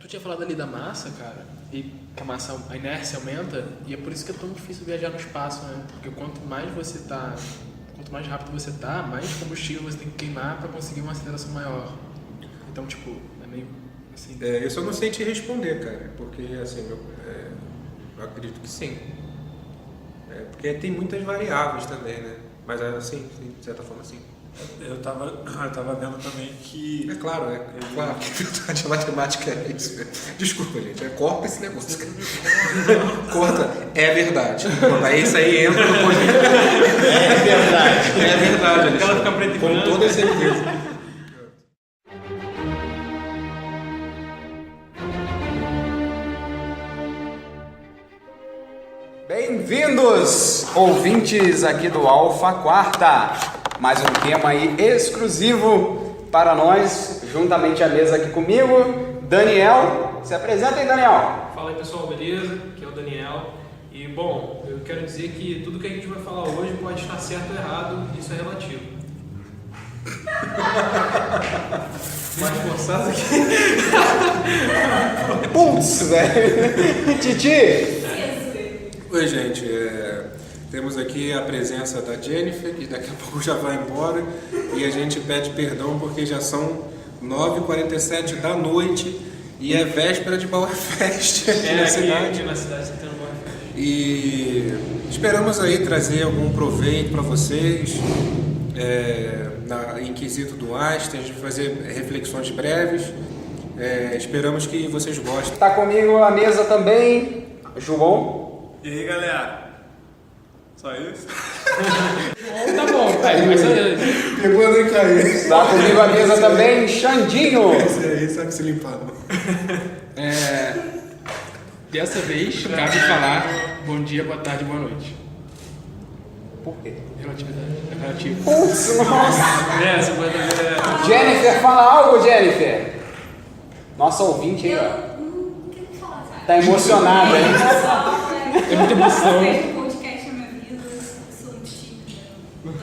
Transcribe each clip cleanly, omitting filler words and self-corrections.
Tu tinha falado ali da massa, cara, e que a inércia aumenta, e é por isso que é tão difícil viajar no espaço, né? Porque quanto mais rápido você tá, mais combustível você tem que queimar para conseguir uma aceleração maior. Então, tipo, é meio assim... Eu só não sei te responder, cara, porque, assim, eu acredito que sim. Porque tem muitas variáveis também, né? Mas, assim, de certa forma, sim. Eu tava vendo também que... É claro que a matemática é isso, velho. Desculpa, gente, corta esse negócio, cara. Corta, é verdade. Aí isso aí entra no podcast. É verdade. É verdade, Ela fica preto e branco. com toda certeza. Bem-vindos, ouvintes aqui do Alfa Quarta. Mais um tema aí exclusivo para nós, juntamente à mesa aqui comigo, Daniel. Se apresenta aí, Daniel. Fala aí, pessoal, beleza? Aqui é o Daniel. E, bom, eu quero dizer que tudo que a gente vai falar hoje pode estar certo ou errado, isso é relativo. Mais forçado aqui. Putz, velho. Titi. Oi, gente. Temos aqui a presença da Jennifer, que daqui a pouco já vai embora, e a gente pede perdão porque já são 9h47 da noite e é véspera de Bauer Fest aqui na cidade. Aqui na cidade está tendo Bauer Fest. E esperamos aí trazer algum proveito para vocês, em quesito do Einstein, a gente vai fazer reflexões breves. Esperamos que vocês gostem. Tá comigo à mesa também, João. E aí, galera? Só isso? Tá bom, mas Pegou a nem cair. Tá comigo à mesa também, Xandinho. Esse aí sabe se limpar, não. Dessa vez, cabe falar bom dia, boa tarde, boa noite. Por quê? Relatividade. É relativo. Putz, nossa. você pode ver. Jennifer, fala algo, Jennifer. Nossa ouvinte aí, ó. Eu não quero falar, sabe? Tá emocionada, hein? É muita emoção. O podcast é minha vida, eu sou muito chique, então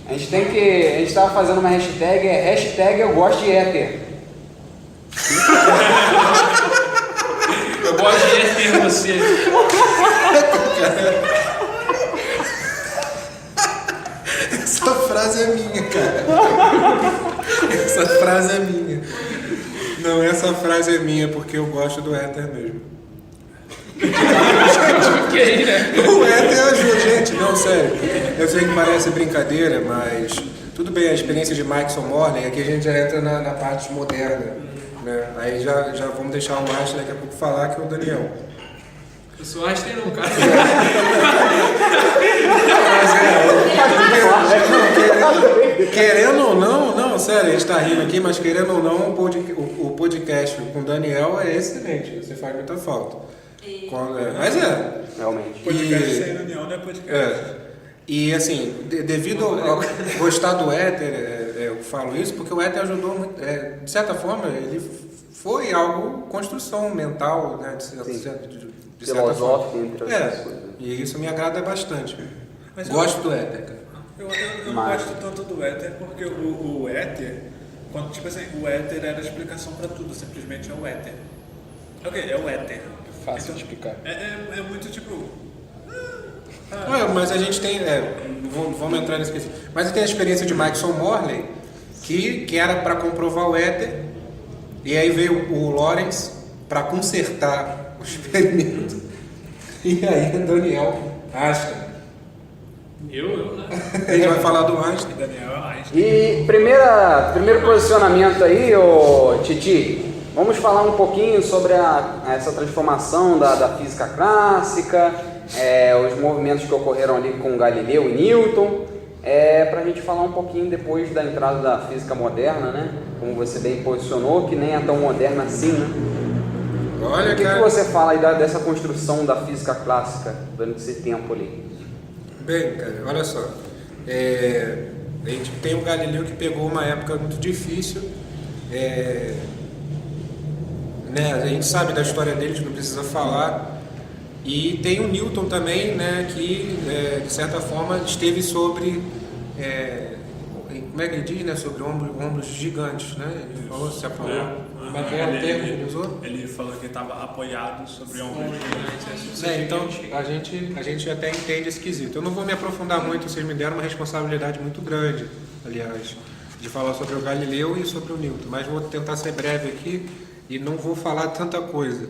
é isso aí. A gente tava fazendo uma hashtag eu gosto de éter. Eu gosto de ter você. Essa frase é minha, cara. Essa frase é minha. Não, essa frase é minha porque eu gosto do éter mesmo. Ok, né? O éter ajuda, gente. Não, sério. Eu sei que parece brincadeira, mas tudo bem, a experiência de Michael Morley, aqui a gente já entra na parte moderna. Né? Aí já vamos deixar o Einstein daqui a pouco falar, que é o Daniel. Eu sou Einstein, não, cara. Querendo ou não, sério, a gente tá rindo aqui, mas querendo ou não, o podcast com o Daniel é excelente, você faz muita falta. Mas Realmente. Podcast sem reunião não é podcast. E assim, devido ao gostar do éter, eu falo isso porque o éter ajudou muito, de certa forma, ele foi algo, construção mental, né, de certa Filosófico, forma. entre outras coisas. E isso me agrada bastante. Mas Gosto do éter, cara. Eu não gosto tanto do éter porque o éter, quando, tipo assim, o éter era a explicação pra tudo, simplesmente é o éter. Ok, é o éter. Fácil de explicar. É muito tipo. Mas a gente tem. Vamos entrar nesse quesito. Mas tem a experiência de Michael Morley, que era para comprovar o éter, e aí veio o Lorentz para consertar o experimento. E aí Daniel Einstein. Eu, né? A gente vai falar do Einstein. Daniel é Einstein. E primeiro posicionamento aí, ô Titi, vamos falar um pouquinho sobre essa transformação da física clássica, os movimentos que ocorreram ali com Galileu e Newton, para a gente falar um pouquinho depois da entrada da física moderna, né? Como você bem posicionou, que nem é tão moderna assim, né? Olha, O que cara. você fala aí dessa construção da física clássica durante esse tempo ali? Bem, cara, olha só. A gente tem o Galileu que pegou uma época muito difícil. Né, a gente sabe da história deles, não precisa falar. E tem o Newton também, né, que de certa forma esteve sobre, como é que ele diz, né, sobre ombros gigantes, né? Ele falou, se apoiou. Não, Mas é o termo que ele usou? Ele falou que estava apoiado sobre ombros gigantes. Então, a gente até entende esse quesito. Eu não vou me aprofundar muito, vocês me deram uma responsabilidade muito grande, aliás, de falar sobre o Galileu e sobre o Newton, mas vou tentar ser breve aqui e não vou falar tanta coisa.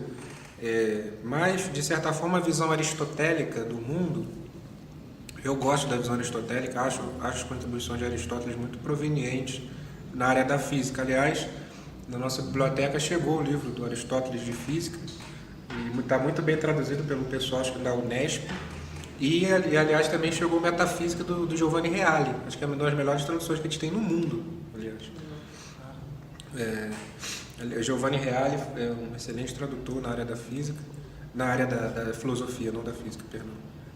Mas, de certa forma, a visão aristotélica do mundo, eu gosto da visão aristotélica, acho as contribuições de Aristóteles muito provenientes na área da física. Aliás, na nossa biblioteca chegou o livro do Aristóteles de Física, e está muito bem traduzido pelo pessoal acho que da Unesp, e aliás também chegou Metafísica do Giovanni Reale, acho que é uma das melhores traduções que a gente tem no mundo, aliás. Giovanni Reale é um excelente tradutor na área da física, na área da filosofia, não da física, perdão.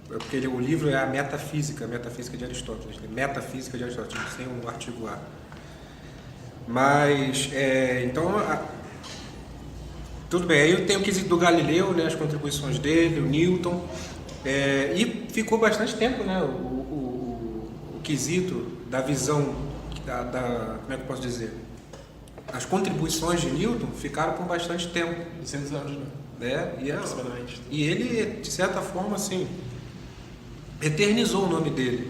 Porque o livro é a Metafísica de Aristóteles, Metafísica de Aristóteles, sem um artigo A. Mas, então, tudo bem, aí eu tenho o quesito do Galileu, né, as contribuições dele, o Newton, e ficou bastante tempo, né, o quesito da visão, como é que eu posso dizer? As contribuições de Newton ficaram por bastante tempo. 200 anos, né? Aproximadamente. E ele, de certa forma, assim, eternizou o nome dele,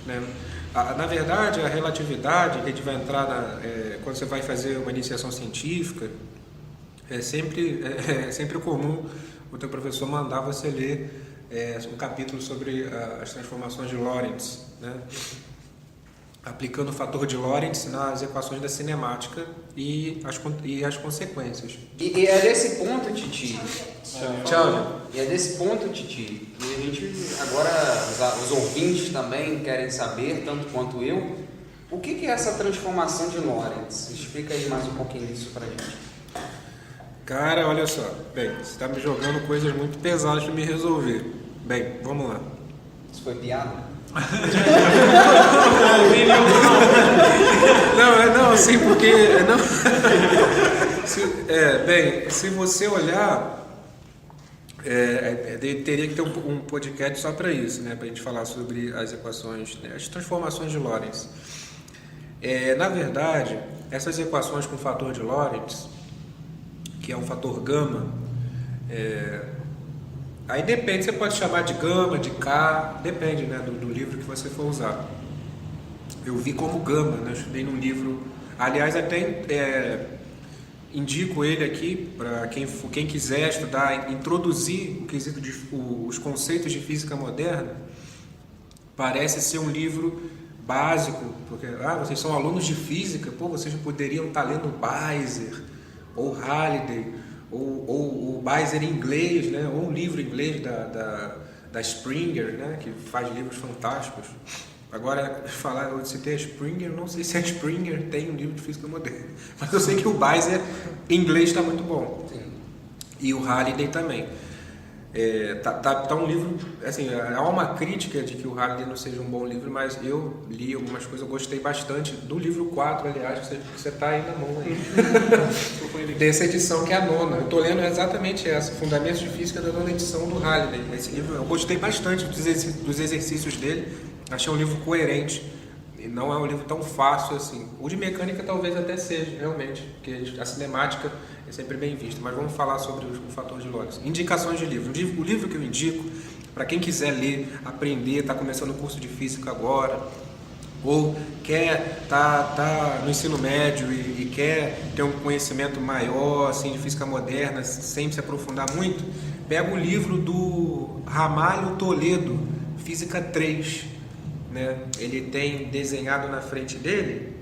né? Na verdade, a relatividade, que a gente vai entrar quando você vai fazer uma iniciação científica, é sempre comum o teu professor mandar você ler um capítulo sobre as transformações de Lorentz, né? Aplicando o fator de Lorentz nas equações da cinemática e as consequências. E é desse ponto, Titi. Tchau. E é desse ponto, Titi, que a gente agora, os ouvintes também querem saber, tanto quanto eu, o que é essa transformação de Lorentz? Explica aí mais um pouquinho disso pra gente. Cara, olha só. Bem, você está me jogando coisas muito pesadas para me resolver. Bem, vamos lá. Isso foi piada? Não, assim, porque... bem, se você olhar... teria que ter um podcast só para isso, né? Para a gente falar sobre as equações, né? As transformações de Lorentz. Na verdade, essas equações com fator de Lorentz, que é um fator gama, aí depende, você pode chamar de gama, de K, depende, né, do livro que você for usar. Eu vi como gama, né? Eu estudei num livro, aliás, até indico ele aqui para quem quiser estudar, introduzir o quesito os conceitos de física moderna. Parece ser um livro básico, porque vocês são alunos de física, vocês poderiam estar lendo Beiser ou Halliday ou Beiser em inglês, né? Ou um livro em inglês da Springer, né? Que faz livros fantásticos. Agora, eu citei a Springer, não sei se a Springer tem um livro de física moderna, mas eu sei que o Beiser em inglês está muito bom. Sim. E o Halliday também. Tá um livro, assim, há uma crítica de que o Halliday não seja um bom livro, mas eu li algumas coisas, eu gostei bastante do livro 4, aliás, que você está aí na mão aí. Dessa edição que é a 9ª. Eu estou lendo exatamente essa, Fundamentos de Física da 9ª edição do Halliday. Esse livro, eu gostei bastante dos exercícios dele, achei um livro coerente. E não é um livro tão fácil assim. O de mecânica talvez até seja, realmente, porque a cinemática é sempre bem vista. Mas vamos falar sobre o fator de Lorentz. Indicações de livro. O livro que eu indico, para quem quiser ler, aprender, está começando o curso de física agora, ou quer tá no ensino médio e quer ter um conhecimento maior assim, de física moderna, sem se aprofundar muito, pega o livro do Ramalho Toledo, Física 3. Né? Ele tem desenhado na frente dele,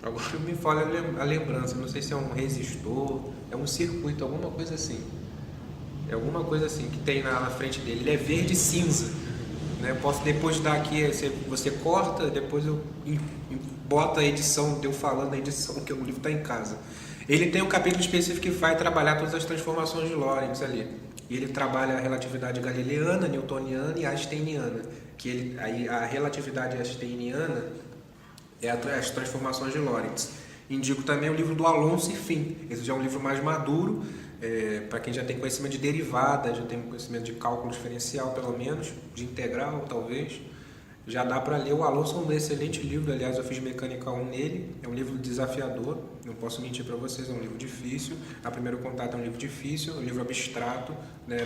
agora me fala a lembrança, não sei se é um resistor, é um circuito, alguma coisa assim. É alguma coisa assim que tem na frente dele. Ele é verde e cinza. Né? Eu posso depois dar aqui, você corta, depois eu boto a edição, eu falando a edição, que o livro está em casa. Ele tem um capítulo específico que vai trabalhar todas as transformações de Lorentz ali. E ele trabalha a relatividade galileana, newtoniana e einsteiniana. Aí a relatividade einsteiniana é as transformações de Lorentz. Indico também o livro do Alonso e Fim. Esse já é um livro mais maduro, para quem já tem conhecimento de derivadas, já tem conhecimento de cálculo diferencial, pelo menos, de integral, talvez. Já dá para ler. O Alonso é um excelente livro, aliás, eu fiz Mecânica 1 nele. É um livro desafiador. Não posso mentir para vocês, é um livro difícil. A Primeiro Contato é um livro difícil, um livro abstrato, né?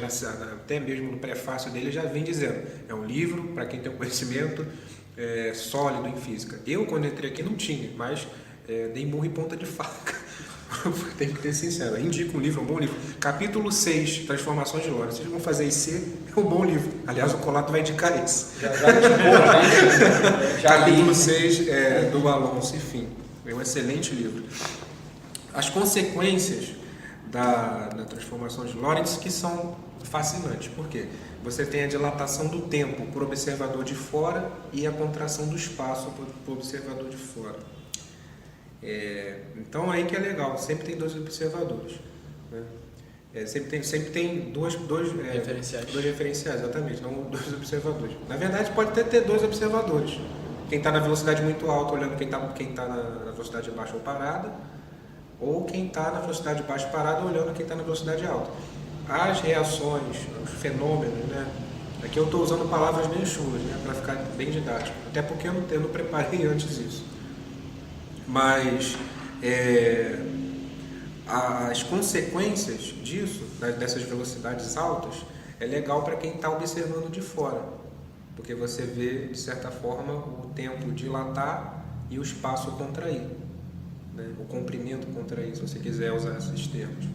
Até mesmo no prefácio dele já vem dizendo, é um livro para quem tem um conhecimento sólido em física. Eu, quando entrei aqui, não tinha, mas dei murro em ponta de faca. Tem que ser sincero. Eu indico um livro, um bom livro. Capítulo 6, Transformações de Lorentz. Vocês vão fazer IC, é um bom livro. Aliás, o Colato vai indicar esse. Capítulo 6 do Alonso, enfim. É um excelente livro. As consequências da transformação de Lorentz que são fascinantes. Por quê? Você tem a dilatação do tempo por observador de fora e a contração do espaço por observador de fora. Então aí que é legal, sempre tem dois observadores, né? Sempre tem dois referenciais, exatamente, não dois observadores. Na verdade pode até ter dois observadores, quem está na velocidade muito alta olhando quem está na velocidade baixa ou parada, ou quem está na velocidade baixa parada olhando quem está na velocidade alta. As reações, os fenômenos, né? Aqui eu estou usando palavras meio chulas, né? Para ficar bem didático, até porque eu não preparei antes isso. Mas as consequências disso, dessas velocidades altas, é legal para quem está observando de fora, porque você vê, de certa forma, o tempo dilatar e o espaço contrair, né? O comprimento contrair, se você quiser usar esses termos.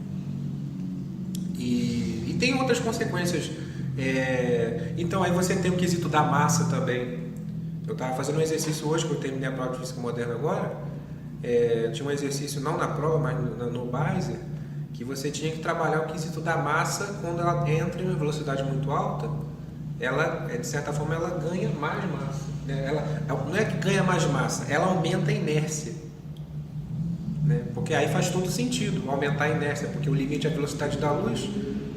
E tem outras consequências. Então aí você tem o quesito da massa também. Eu estava fazendo um exercício hoje, que eu terminei a prova de Física Moderna agora. Tinha um exercício, não na prova, mas no Beiser, que você tinha que trabalhar o quesito da massa. Quando ela entra em uma velocidade muito alta, ela, de certa forma, ela ganha mais massa, né? Ela não é que ganha mais massa, ela aumenta a inércia, né? Porque aí faz todo sentido aumentar a inércia, porque o limite é a velocidade da luz,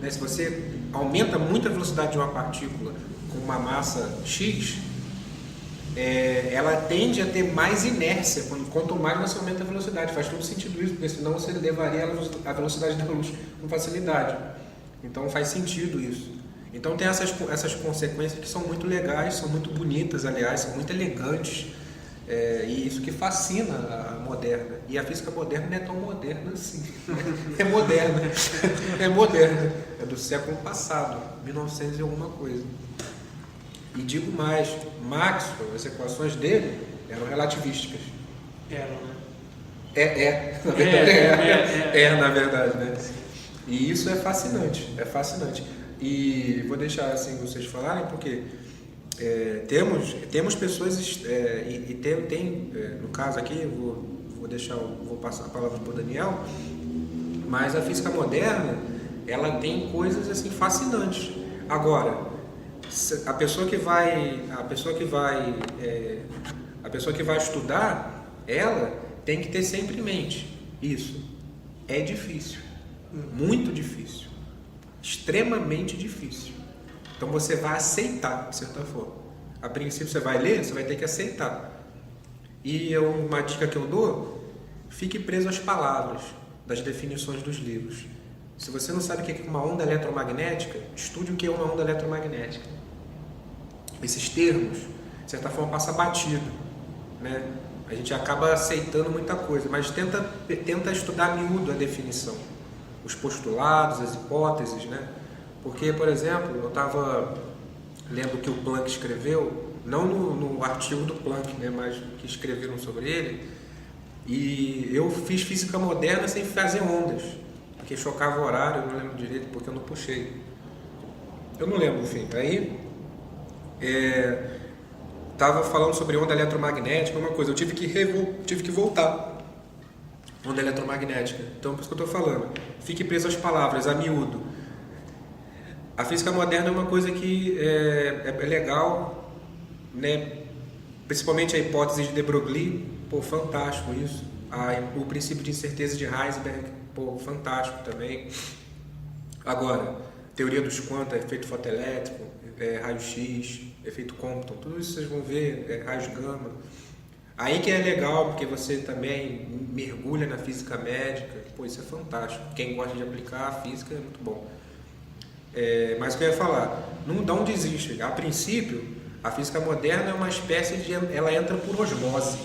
né? Se você aumenta muito a velocidade de uma partícula com uma massa X, ela tende a ter mais inércia quanto mais você aumenta a velocidade. Faz todo sentido isso, porque senão você levaria a velocidade da luz com facilidade. Então faz sentido isso. Então tem essas consequências que são muito legais, são muito bonitas, aliás, são muito elegantes. E isso que fascina a moderna. E a física moderna não é tão moderna assim. É moderna. É moderna. É do século passado, 1900 e alguma coisa. E digo mais, Maxwell, as equações dele eram relativísticas. Eram, né? Na verdade, né? E isso é fascinante, E vou deixar assim vocês falarem, porque temos pessoas, no caso aqui, vou passar a palavra para o Daniel, mas a física moderna, ela tem coisas assim fascinantes. Agora, a pessoa que vai estudar, ela tem que ter sempre em mente isso. É difícil, muito difícil, extremamente difícil. Então você vai aceitar, de certa forma. A princípio você vai ler, você vai ter que aceitar. E uma dica que eu dou: fique preso às palavras das definições dos livros. Se você não sabe o que é uma onda eletromagnética, estude o que é uma onda eletromagnética. Esses termos, de certa forma, passa batido, né? A gente acaba aceitando muita coisa, mas tenta estudar a miúdo a definição, os postulados, as hipóteses, né? Porque, por exemplo, eu estava lendo o que o Planck escreveu, não no artigo do Planck, né, mas que escreveram sobre ele, e eu fiz física moderna sem fazer ondas, porque chocava o horário, eu não lembro direito, porque eu não puxei. Eu não lembro, enfim. Aí, estava falando sobre onda eletromagnética, uma coisa, eu tive que voltar. Onda eletromagnética. Então, por isso que eu estou falando. Fique preso às palavras, a miúdo. A física moderna é uma coisa que é legal, né? Principalmente a hipótese de de Broglie, pô, fantástico isso. O princípio de incerteza de Heisenberg, pô, fantástico também. Agora, teoria dos quantos, efeito fotoelétrico, raio-x, efeito Compton, tudo isso vocês vão ver, raios gama. Aí que é legal, porque você também mergulha na física médica, pô, isso é fantástico. Quem gosta de aplicar a física é muito bom. Mas o que eu ia falar, não desiste. A princípio, a física moderna é uma espécie de... ela entra por osmose.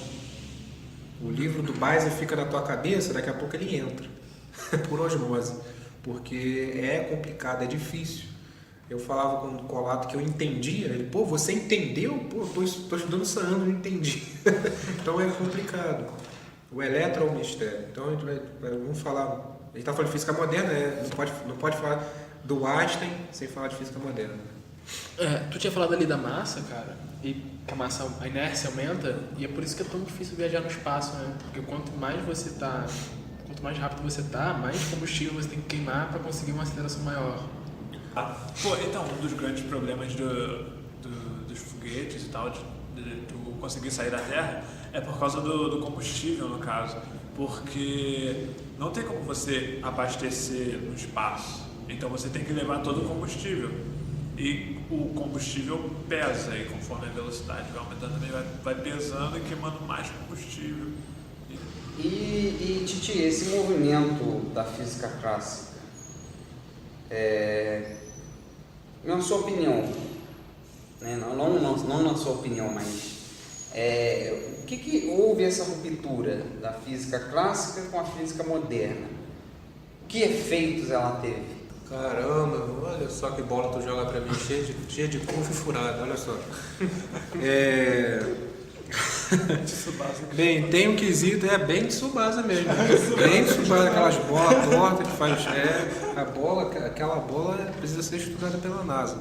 o livro do Base fica na tua cabeça, daqui a pouco ele entra, por osmose, porque é complicado, é difícil. Eu falava com o Colato que eu entendia, ele, pô, você entendeu? Pô, tô estudando isso há anos, não entendi. Então é complicado. O eletro é um mistério. Então vamos falar, a gente está falando de física moderna, não pode falar do Einstein sem falar de física moderna. Tu tinha falado ali da massa, cara, e que a inércia aumenta, e é por isso que é tão difícil viajar no espaço, né? Porque quanto mais rápido você tá, mais combustível você tem que queimar para conseguir uma aceleração maior. Pô, então, um dos grandes problemas dos foguetes e tal, de tu conseguir sair da Terra, é por causa do combustível, no caso. Porque não tem como você abastecer no espaço. Então você tem que levar todo o combustível. E o combustível pesa, e conforme a velocidade vai aumentando também, vai pesando e queimando mais combustível. E Titi, esse movimento da física clássica, na sua opinião, né? não na sua opinião, mas o que houve essa ruptura da física clássica com a física moderna? Que efeitos ela teve? Caramba, olha só que bola tu joga pra mim, cheia de curva e furada, olha só. Bem, tem um quesito, bem de Tsubasa mesmo. Bem de Tsubasa, aquelas bolas tortas que faz. Aquela bola precisa ser estudada pela NASA.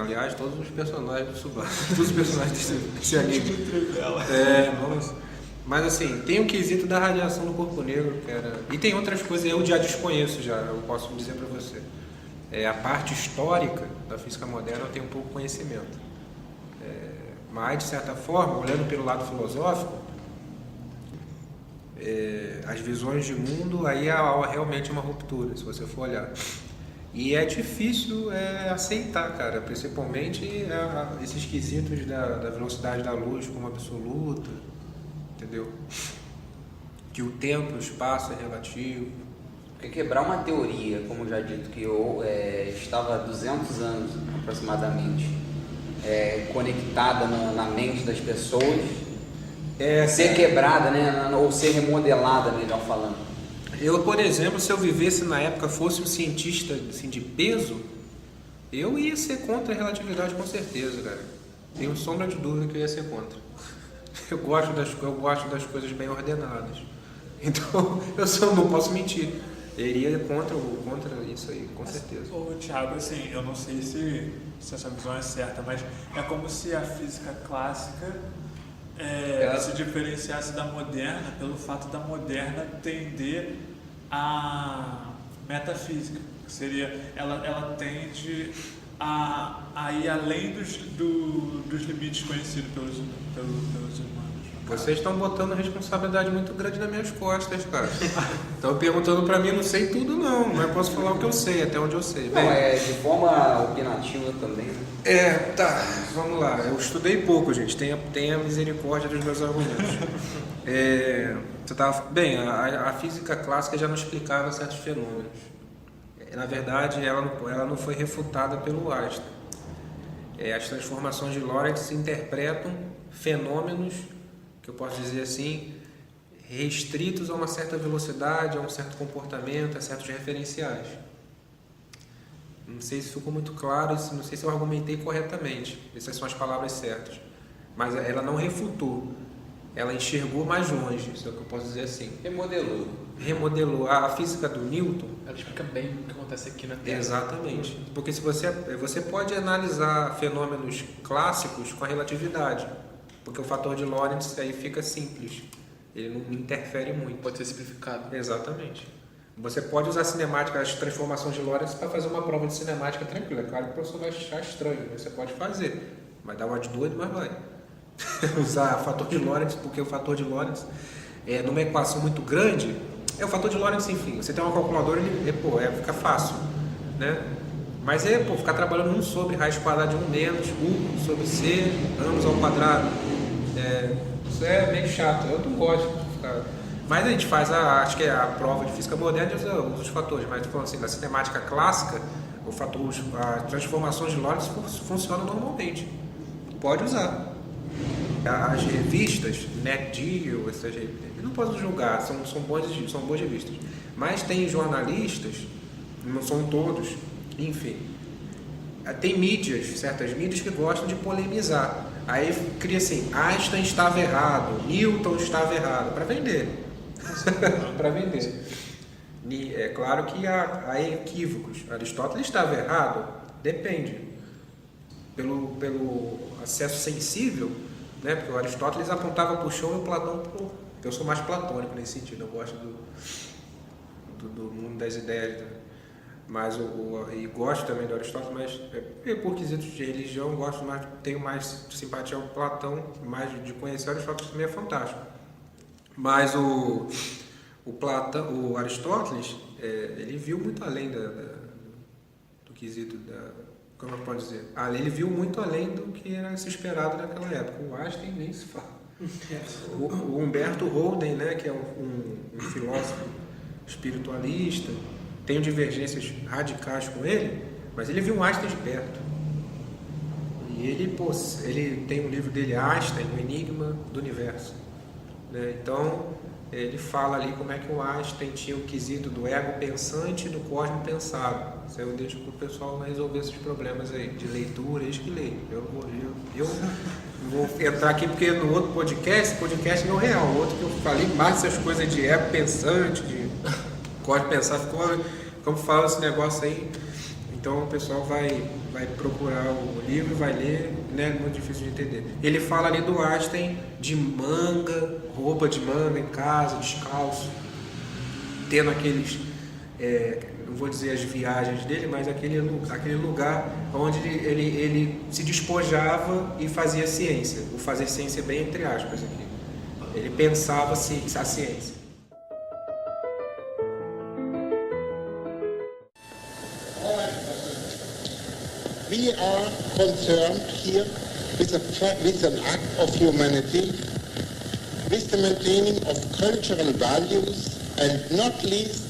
Aliás, todos os personagens do Tsubasa, todos os personagens desse anime. Mas assim, tem um quesito da radiação do corpo negro, e tem outras coisas, eu já desconheço eu posso dizer para você. A parte histórica da física moderna eu tenho um pouco conhecimento. Mas, de certa forma, olhando pelo lado filosófico, as visões de mundo, aí há realmente uma ruptura, se você for olhar. E é difícil aceitar, cara, principalmente esses quesitos da velocidade da luz como absoluta, entendeu? Que o tempo e o espaço é relativo. Porque quebrar uma teoria, como já dito, que eu estava há 200 anos aproximadamente conectada na mente das pessoas, ser quebrada, né? Ou ser remodelada, melhor falando. Eu, por exemplo, se eu vivesse na época, fosse um cientista assim, de peso, eu ia ser contra a relatividade com certeza, cara. Tenho sombra de dúvida que eu ia ser contra. Eu gosto das coisas bem ordenadas. Então, eu não posso mentir. Eu iria contra isso aí, com certeza. Ô, Thiago, assim, eu não sei se essa visão é certa, mas é como se a física clássica se diferenciasse da moderna pelo fato da moderna tender à metafísica. Seria, ela tende a ir além dos limites conhecidos pelos humanos. Vocês estão botando responsabilidade muito grande nas minhas costas, cara. Estão perguntando pra mim, não sei tudo não, mas eu posso falar o que eu sei, até onde eu sei. Não, de forma opinativa também. Tá, vamos lá. Eu estudei pouco, gente, tenha misericórdia dos meus argumentos. A física clássica já não explicava certos fenômenos. Na verdade, ela não foi refutada pelo Einstein. As transformações de Lorentz interpretam fenômenos, que eu posso dizer assim, restritos a uma certa velocidade, a um certo comportamento, a certos referenciais. Não sei se ficou muito claro, não sei se eu argumentei corretamente, essas são as palavras certas. Mas ela não refutou, ela enxergou mais longe, isso é o que eu posso dizer assim. Remodelou. A física do Newton... Ela explica bem o que acontece aqui na Terra. Exatamente. Porque se você pode analisar fenômenos clássicos com a relatividade, porque o fator de Lorentz aí fica simples, ele não interfere muito. Pode ser simplificado. Exatamente. Você pode usar cinemática, as transformações de Lorentz para fazer uma prova de cinemática tranquila. Claro que o professor vai achar estranho, mas você pode fazer. Vai dar uma de doido, mas vai. Usar o fator de Lorentz, porque o fator de Lorentz, numa equação muito grande, o fator de Lorentz, enfim, você tem uma calculadora, fica fácil, né? Mas ficar trabalhando 1 sobre raiz quadrada de 1 menos, 1 sobre c, anos ao quadrado. Isso é meio chato, eu não gosto de ficar... Mas a gente faz, acho que a prova de física moderna usa os fatores, mas falando assim, da cinemática clássica, as transformações de Lorentz funcionam normalmente. Pode usar. as revistas, NetGeo, essas revistas, eu não posso julgar, são boas revistas. Mas tem jornalistas, não são todos, enfim. Tem mídias, certas mídias que gostam de polemizar. Aí cria assim, Einstein estava errado, Newton estava errado, para vender. Para vender. É claro que há equívocos. Aristóteles estava errado? Depende. Pelo acesso sensível, né? Porque o Aristóteles apontava para o chão e o Platão para o... Eu sou mais platônico nesse sentido, eu gosto do mundo das ideias, mas e gosto também do Aristóteles, mas por quesitos de religião gosto mais, tenho mais simpatia ao Platão, mais de conhecer o Aristóteles também é fantástico. Mas o Aristóteles, ele viu muito além do quesito como eu posso dizer? Ele viu muito além do que era se esperado naquela época. O Einstein nem se fala. O Humberto Holden, né, que é um filósofo espiritualista, tenho divergências radicais com ele, mas ele viu um Einstein de perto. E ele tem um livro dele, Einstein, o Enigma do Universo. Né? Então, ele fala ali como é que o Einstein tinha o quesito do ego pensante e do cosmo pensado. Isso aí eu deixo para o pessoal resolver esses problemas aí, de leitura, eles que leem. Eu não vou entrar aqui porque no outro podcast, esse podcast não é real. O outro que eu falei mais essas coisas de ego pensante, de cosmo pensado, como fala esse negócio aí. Então o pessoal vai procurar o livro, vai ler, né? Muito difícil de entender. Ele fala ali do Einstein de manga, roupa de manga em casa, descalço, tendo aqueles, não vou dizer as viagens dele, mas aquele lugar onde ele se despojava e fazia ciência. O fazer ciência bem entre aspas aqui. Ele pensava a ciência. We are concerned here with an act of humanity, with the maintaining of cultural values, and not least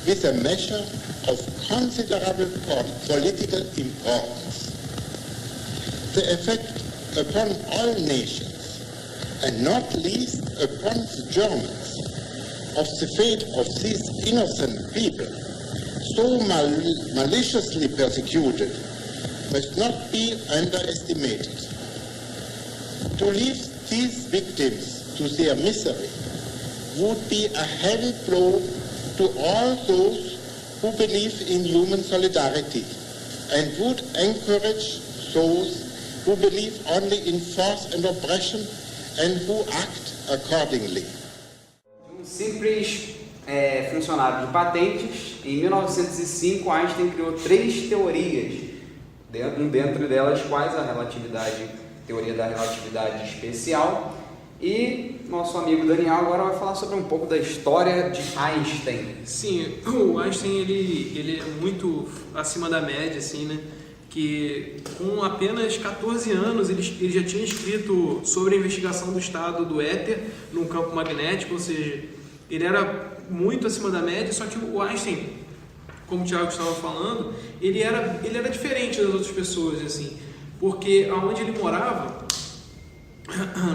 with a measure of considerable political importance. The effect upon all nations, and not least upon the Germans, of the fate of these innocent people, so maliciously persecuted, must not be underestimated. To leave these victims to their misery would be a heavy blow to all those who believe in human solidarity and would encourage those who believe only in force and oppression and who act accordingly. Um simples funcionário de patentes, em 1905 Einstein criou 3 teorias. Dentro delas, quais a teoria da relatividade especial, e nosso amigo Daniel agora vai falar sobre um pouco da história de Einstein. Sim, o Einstein ele é muito acima da média, assim, né? Que com apenas 14 anos ele já tinha escrito sobre a investigação do estado do éter no campo magnético, ou seja, ele era muito acima da média, só que o Einstein, como o Thiago estava falando, ele era diferente das outras pessoas, assim, porque aonde ele morava,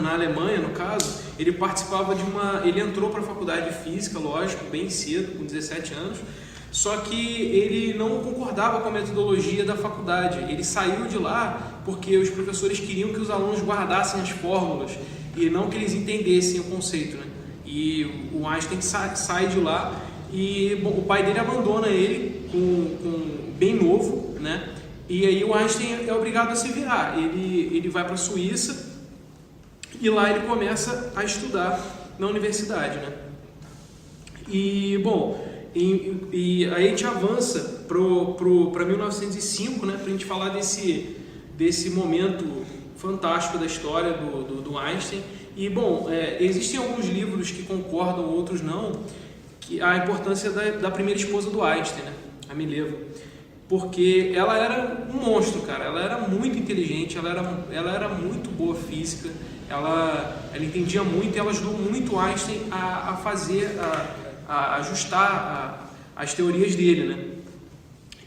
na Alemanha, no caso, ele participava ele entrou para a faculdade de física, lógico, bem cedo, com 17 anos, só que ele não concordava com a metodologia da faculdade. Ele saiu de lá porque os professores queriam que os alunos guardassem as fórmulas e não que eles entendessem o conceito, né? E o Einstein sai de lá e o pai dele abandona ele bem novo, né? E aí o Einstein é obrigado a se virar. Ele vai para a Suíça e lá ele começa a estudar na universidade, né? E bom, e aí a gente avança para 1905, né? Para a gente falar desse momento fantástico da história do Einstein. E bom, existem alguns livros que concordam, outros não, que a importância da primeira esposa do Einstein, né? A Mileva, porque ela era um monstro, cara. Ela era muito inteligente, ela era muito boa física, ela entendia muito e ela ajudou muito Einstein a ajustar as teorias dele, né?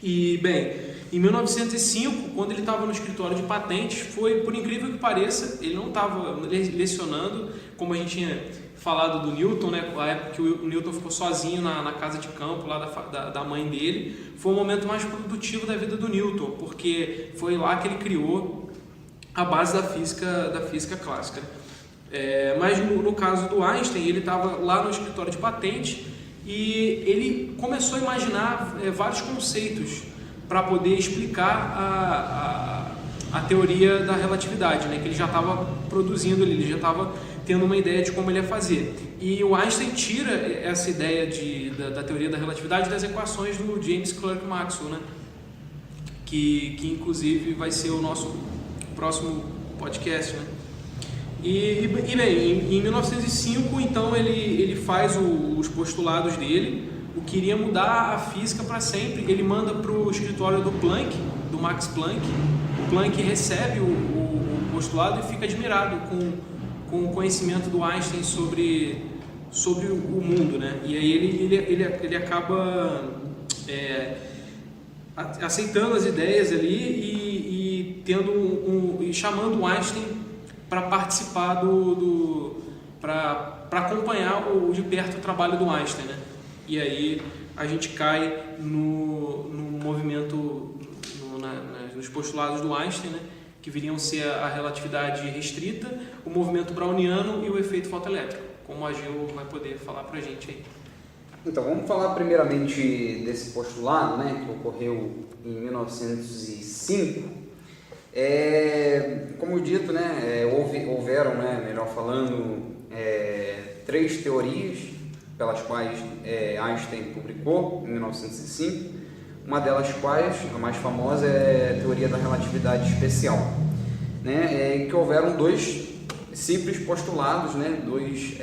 E bem, Em 1905, quando ele estava no escritório de patentes, foi, por incrível que pareça, ele não estava lecionando, como a gente tinha falado do Newton, né? A época que o Newton ficou sozinho na casa de campo lá da mãe dele, foi o momento mais produtivo da vida do Newton, porque foi lá que ele criou a base da física clássica. Mas no caso do Einstein, ele estava lá no escritório de patentes e ele começou a imaginar vários conceitos para poder explicar a teoria da relatividade, né? Que ele já estava produzindo ali, ele já estava tendo uma ideia de como ele ia fazer. E o Einstein tira essa ideia da teoria da relatividade das equações do James Clerk Maxwell, né? Que inclusive vai ser o nosso próximo podcast, né? E bem, em 1905, então, ele faz os postulados dele, o que iria mudar a física para sempre. Ele manda para o escritório do Planck, do Max Planck. O Planck recebe o postulado e fica admirado com o conhecimento do Einstein sobre o mundo, né? E aí ele acaba aceitando as ideias ali e chamando o Einstein para participar para acompanhar de perto o trabalho do Einstein, né? E aí a gente cai no movimento, nos postulados do Einstein, né? Que viriam ser a relatividade restrita, o movimento browniano e o efeito fotoelétrico, como a Gil vai poder falar para a gente aí. Então, vamos falar primeiramente desse postulado, né, que ocorreu em 1905. Como dito, né, houveram, né, melhor falando, 3 teorias pelas quais Einstein publicou em 1905, uma delas quais, a mais famosa, é a teoria da relatividade especial, né, em que houveram 2 simples postulados, né, 2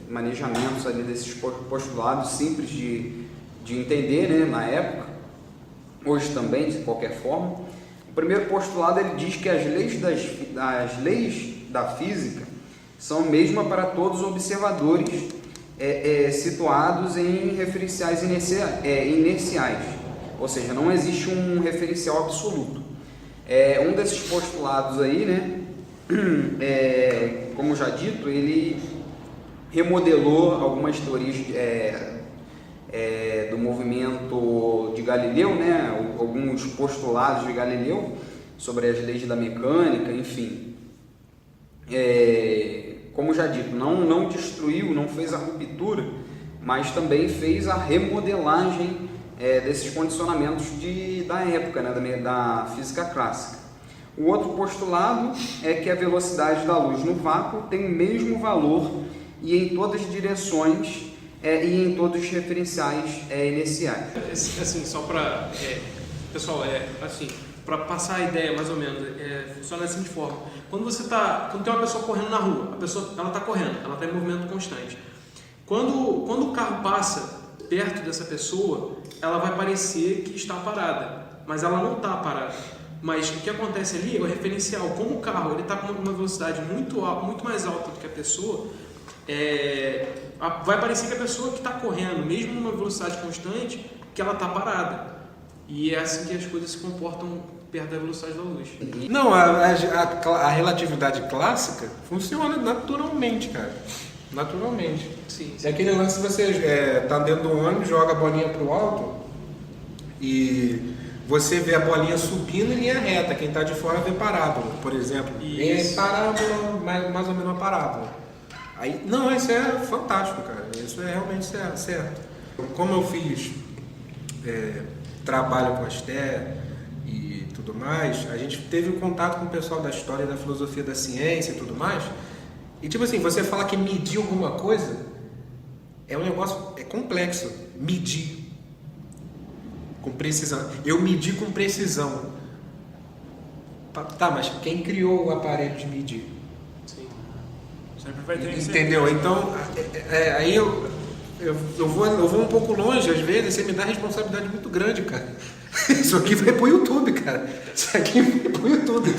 manejamentos ali desses postulados simples de entender, né, na época, hoje também, de qualquer forma. O primeiro postulado, ele diz que as leis da física são a mesma para todos os observadores situados em referenciais inerciais, ou seja, não existe um referencial absoluto. Um desses postulados aí, né, como já dito, ele remodelou algumas teorias do movimento de Galileu, né, alguns postulados de Galileu sobre as leis da mecânica, enfim. Como já dito, não destruiu, não fez a ruptura, mas também fez a remodelagem desses condicionamentos da época, né, da física clássica. O outro postulado é que a velocidade da luz no vácuo tem o mesmo valor e em todas as direções e em todos os referenciais iniciais. Assim, só para pessoal, assim, para passar a ideia mais ou menos, funciona da seguinte forma: quando tem uma pessoa correndo na rua, a pessoa ela está correndo, ela está em movimento constante. Quando o carro passa perto dessa pessoa, ela vai parecer que está parada, mas ela não está parada. Mas o que acontece ali é o referencial. Como o carro está com uma velocidade muito mais alta do que a pessoa, vai parecer que a pessoa que está correndo, mesmo numa velocidade constante, que ela está parada. E é assim que as coisas se comportam perto da velocidade da luz. Não, a relatividade clássica funciona naturalmente, cara. Naturalmente. Sim. É aquele lance que você tá dentro do ônibus, joga a bolinha pro alto e você vê a bolinha subindo em linha reta. Quem está de fora vê parábola, por exemplo. Isso. Parábola, mais ou menos uma parábola. Aí, não, isso é fantástico, cara. Isso é realmente certo. Como eu fiz trabalho com Asté e tudo mais, a gente teve um contato com o pessoal da história, da filosofia da ciência e tudo mais. E tipo assim, você falar que medir alguma coisa é um negócio complexo. Medir com precisão. Eu medi com precisão. Tá, mas quem criou o aparelho de medir? Sim. Sempre vai ter. Entendeu? Então, aí eu vou um pouco longe, às vezes, você me dá responsabilidade muito grande, cara. Isso aqui vai pro YouTube, cara. Isso aqui vai pro YouTube.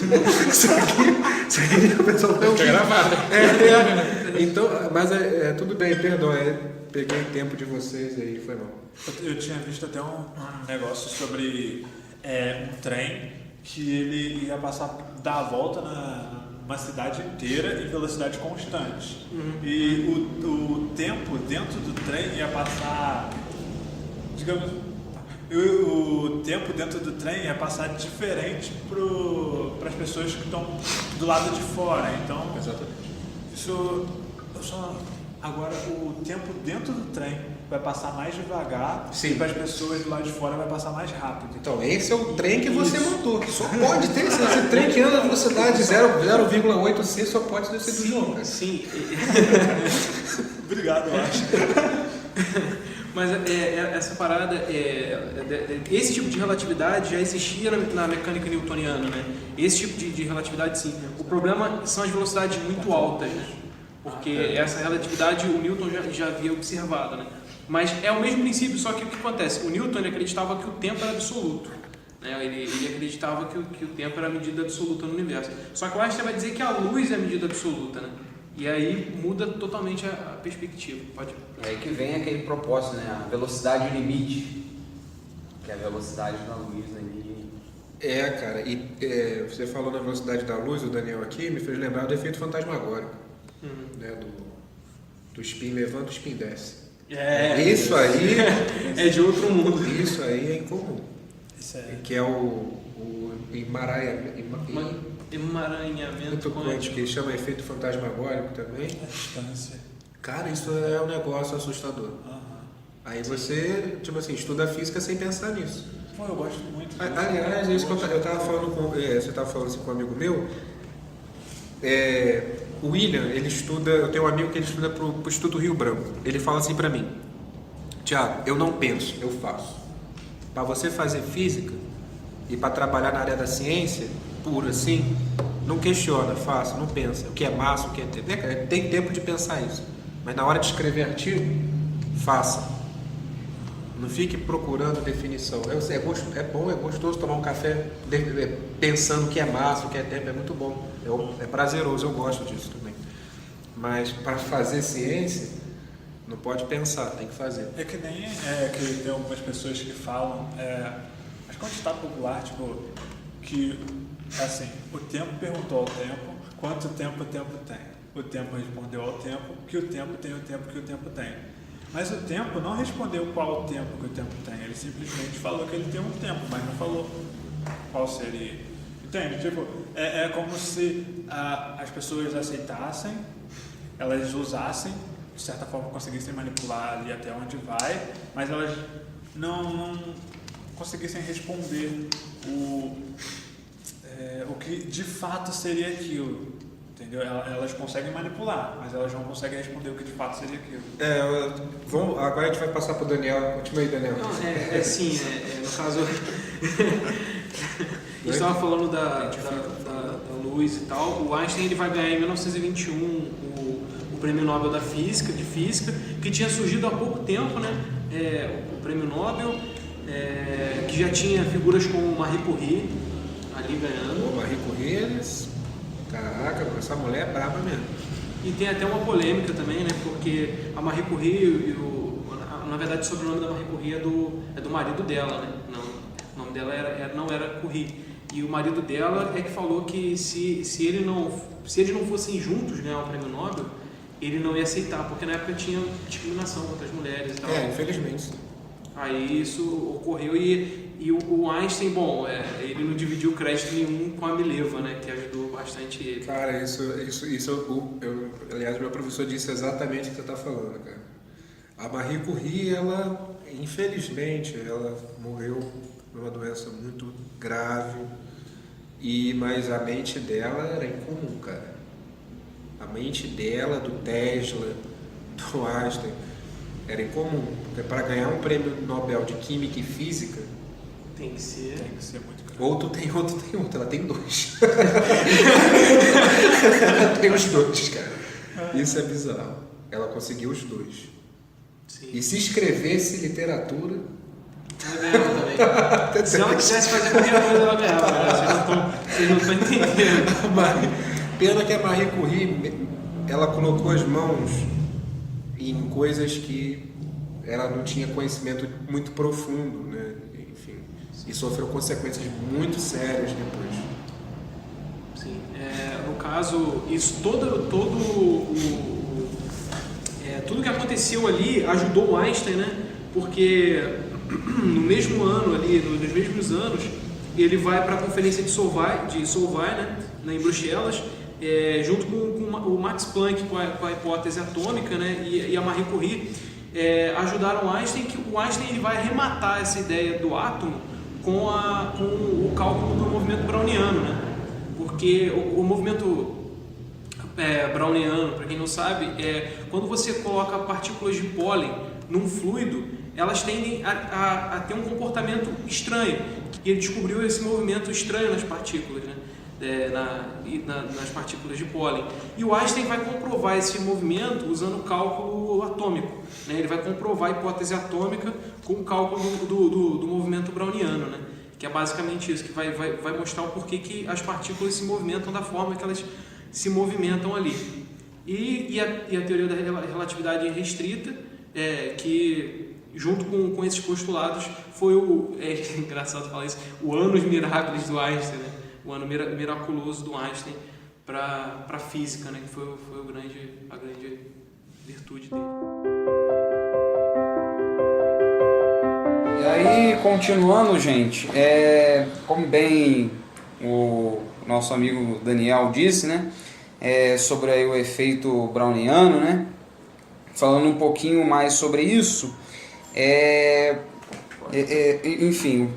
Isso aqui o pessoal vai ouvir. Gravado. Então, mas tudo bem, perdoa. Peguei tempo de vocês aí, foi mal. Eu tinha visto até um negócio sobre um trem que ele ia dar a volta numa cidade inteira em velocidade constante. E o tempo dentro do trem ia passar, digamos, o tempo dentro do trem ia passar diferente para as pessoas que estão do lado de fora. Então, agora o tempo dentro do trem vai passar mais devagar. Sim. E para as pessoas do lado de fora vai passar mais rápido. Então, esse é o trem que você montou. Só pode ter esse trem que anda a velocidade 0,8 C, só pode ser do João, cara. Sim. Obrigado, eu acho. Mas essa parada, esse tipo de relatividade já existia na mecânica newtoniana, né? Esse tipo de relatividade, sim. O problema são as velocidades muito altas, né? Porque essa relatividade o Newton já havia observado, né? Mas é o mesmo princípio, só que o que acontece? O Newton ele acreditava que o tempo era absoluto, né? Ele acreditava que o tempo era a medida absoluta no universo. Só que o Einstein vai dizer que a luz é a medida absoluta, né? E aí muda totalmente a perspectiva. Pode. É aí que vem aquele propósito, né? A velocidade limite, que é a velocidade da luz ali. Cara, e você falou na velocidade da luz, o Daniel aqui, me fez lembrar do efeito fantasmagórico, né? Do spin levanta, o spin desce. Isso aí é de outro mundo. Isso aí é incomum. Isso é. Que é o Emaranhamento quântico, que chama efeito fantasmagórico também. A distância. Cara, isso é um negócio assustador. Aí você, tipo assim, estuda física sem pensar nisso. Pô, eu gosto muito disso. Aliás, é isso que eu tava falando com... você tava falando assim com um amigo meu. O William, ele estuda... Eu tenho um amigo que ele estuda pro Instituto Rio Branco. Ele fala assim pra mim: Tiago, eu não penso, eu faço. Para você fazer física e para trabalhar na área da ciência pura assim, não questiona, faça, não pensa o que é massa, o que é tempo. Tem tempo de pensar isso, mas na hora de escrever artigo, faça. Não fique procurando definição. É bom, é gostoso tomar um café pensando o que é massa, o que é tempo, é muito bom, é prazeroso, eu gosto disso também. Mas para fazer ciência, não pode pensar, tem que fazer. É que nem que tem algumas pessoas que falam, mas quando está popular, tipo, que assim, o tempo perguntou ao tempo quanto tempo o tempo tem. O tempo respondeu ao tempo que o tempo tem o tempo que o tempo tem. Mas o tempo não respondeu qual o tempo que o tempo tem. Ele simplesmente falou que ele tem um tempo, mas não falou qual seria. Entende? Tipo, é como se as pessoas aceitassem, elas usassem, de certa forma conseguissem manipular ali até onde vai, mas elas não conseguissem responder o que de fato seria aquilo, entendeu? Elas conseguem manipular, mas elas não conseguem responder o que de fato seria aquilo. Agora a gente vai passar para o Daniel. Continua aí, Daniel. Não, no caso, a gente estava falando da luz e tal. O Einstein ele vai ganhar em 1921 o Prêmio Nobel de Física, que tinha surgido há pouco tempo, né? O Prêmio Nobel, que já tinha figuras como Marie Curie ali ganhando. Marie Curie, caraca, essa mulher é braba mesmo. E tem até uma polêmica também, né? Porque a Marie Curie, na verdade o sobrenome da Marie Curie é do marido dela, né? Não, o nome dela não era Curie. E o marido dela é que falou que se eles não fossem juntos ganhar o Prêmio Nobel, ele não ia aceitar, porque na época tinha discriminação contra as mulheres e tal. Infelizmente. Aí isso ocorreu e o Einstein, ele não dividiu crédito nenhum com a Mileva, né, que ajudou bastante ele. Cara, aliás, meu professor disse exatamente o que você está falando, cara. A Marie Curie, infelizmente, ela morreu de uma doença muito grave, mas a mente dela era incomum, cara. A mente dela, do Tesla, do Einstein, era incomum. Porque para ganhar um prêmio Nobel de Química e Física, tem que ser muito grande. Outro tem outro. Ela tem dois. Ela tem os dois, cara. Isso é bizarro. Ela conseguiu os dois. Sim. E se escrevesse literatura... Ela ganhava também. Se ela quisesse fazer qualquer coisa, ela ganhava. Né? Vocês não estão entendendo. Pena que a Marie Curie, ela colocou as mãos em coisas que ela não tinha conhecimento muito profundo, né? enfim, e sofreu consequências muito sérias depois. Sim. No caso, isso tudo que aconteceu ali ajudou o Einstein, né? Porque no mesmo ano ali, nos mesmos anos, ele vai para a conferência de Solvay, né? Em Bruxelas, junto com o Max Planck com a hipótese atômica, né? E a Marie Curie ajudaram o Einstein, que o Einstein ele vai arrematar essa ideia do átomo com o cálculo do movimento browniano, né? Porque o movimento browniano, para quem não sabe, quando você coloca partículas de pólen num fluido, elas tendem a ter um comportamento estranho. E ele descobriu esse movimento estranho nas partículas, né? Nas partículas de pólen. E o Einstein vai comprovar esse movimento usando o cálculo atômico, né? Ele vai comprovar a hipótese atômica com o cálculo do movimento browniano, né? Que é basicamente isso, que vai mostrar o porquê que as partículas se movimentam da forma que elas se movimentam ali. E a teoria da relatividade restrita, que junto com esses postulados foi é engraçado falar isso, o annus mirabilis do Einstein, né? O ano miraculoso do Einstein para a física, né? Que foi a grande virtude dele. E aí, continuando, gente, como bem o nosso amigo Daniel disse, né? Sobre aí o efeito browniano, né? Falando um pouquinho mais sobre isso, enfim,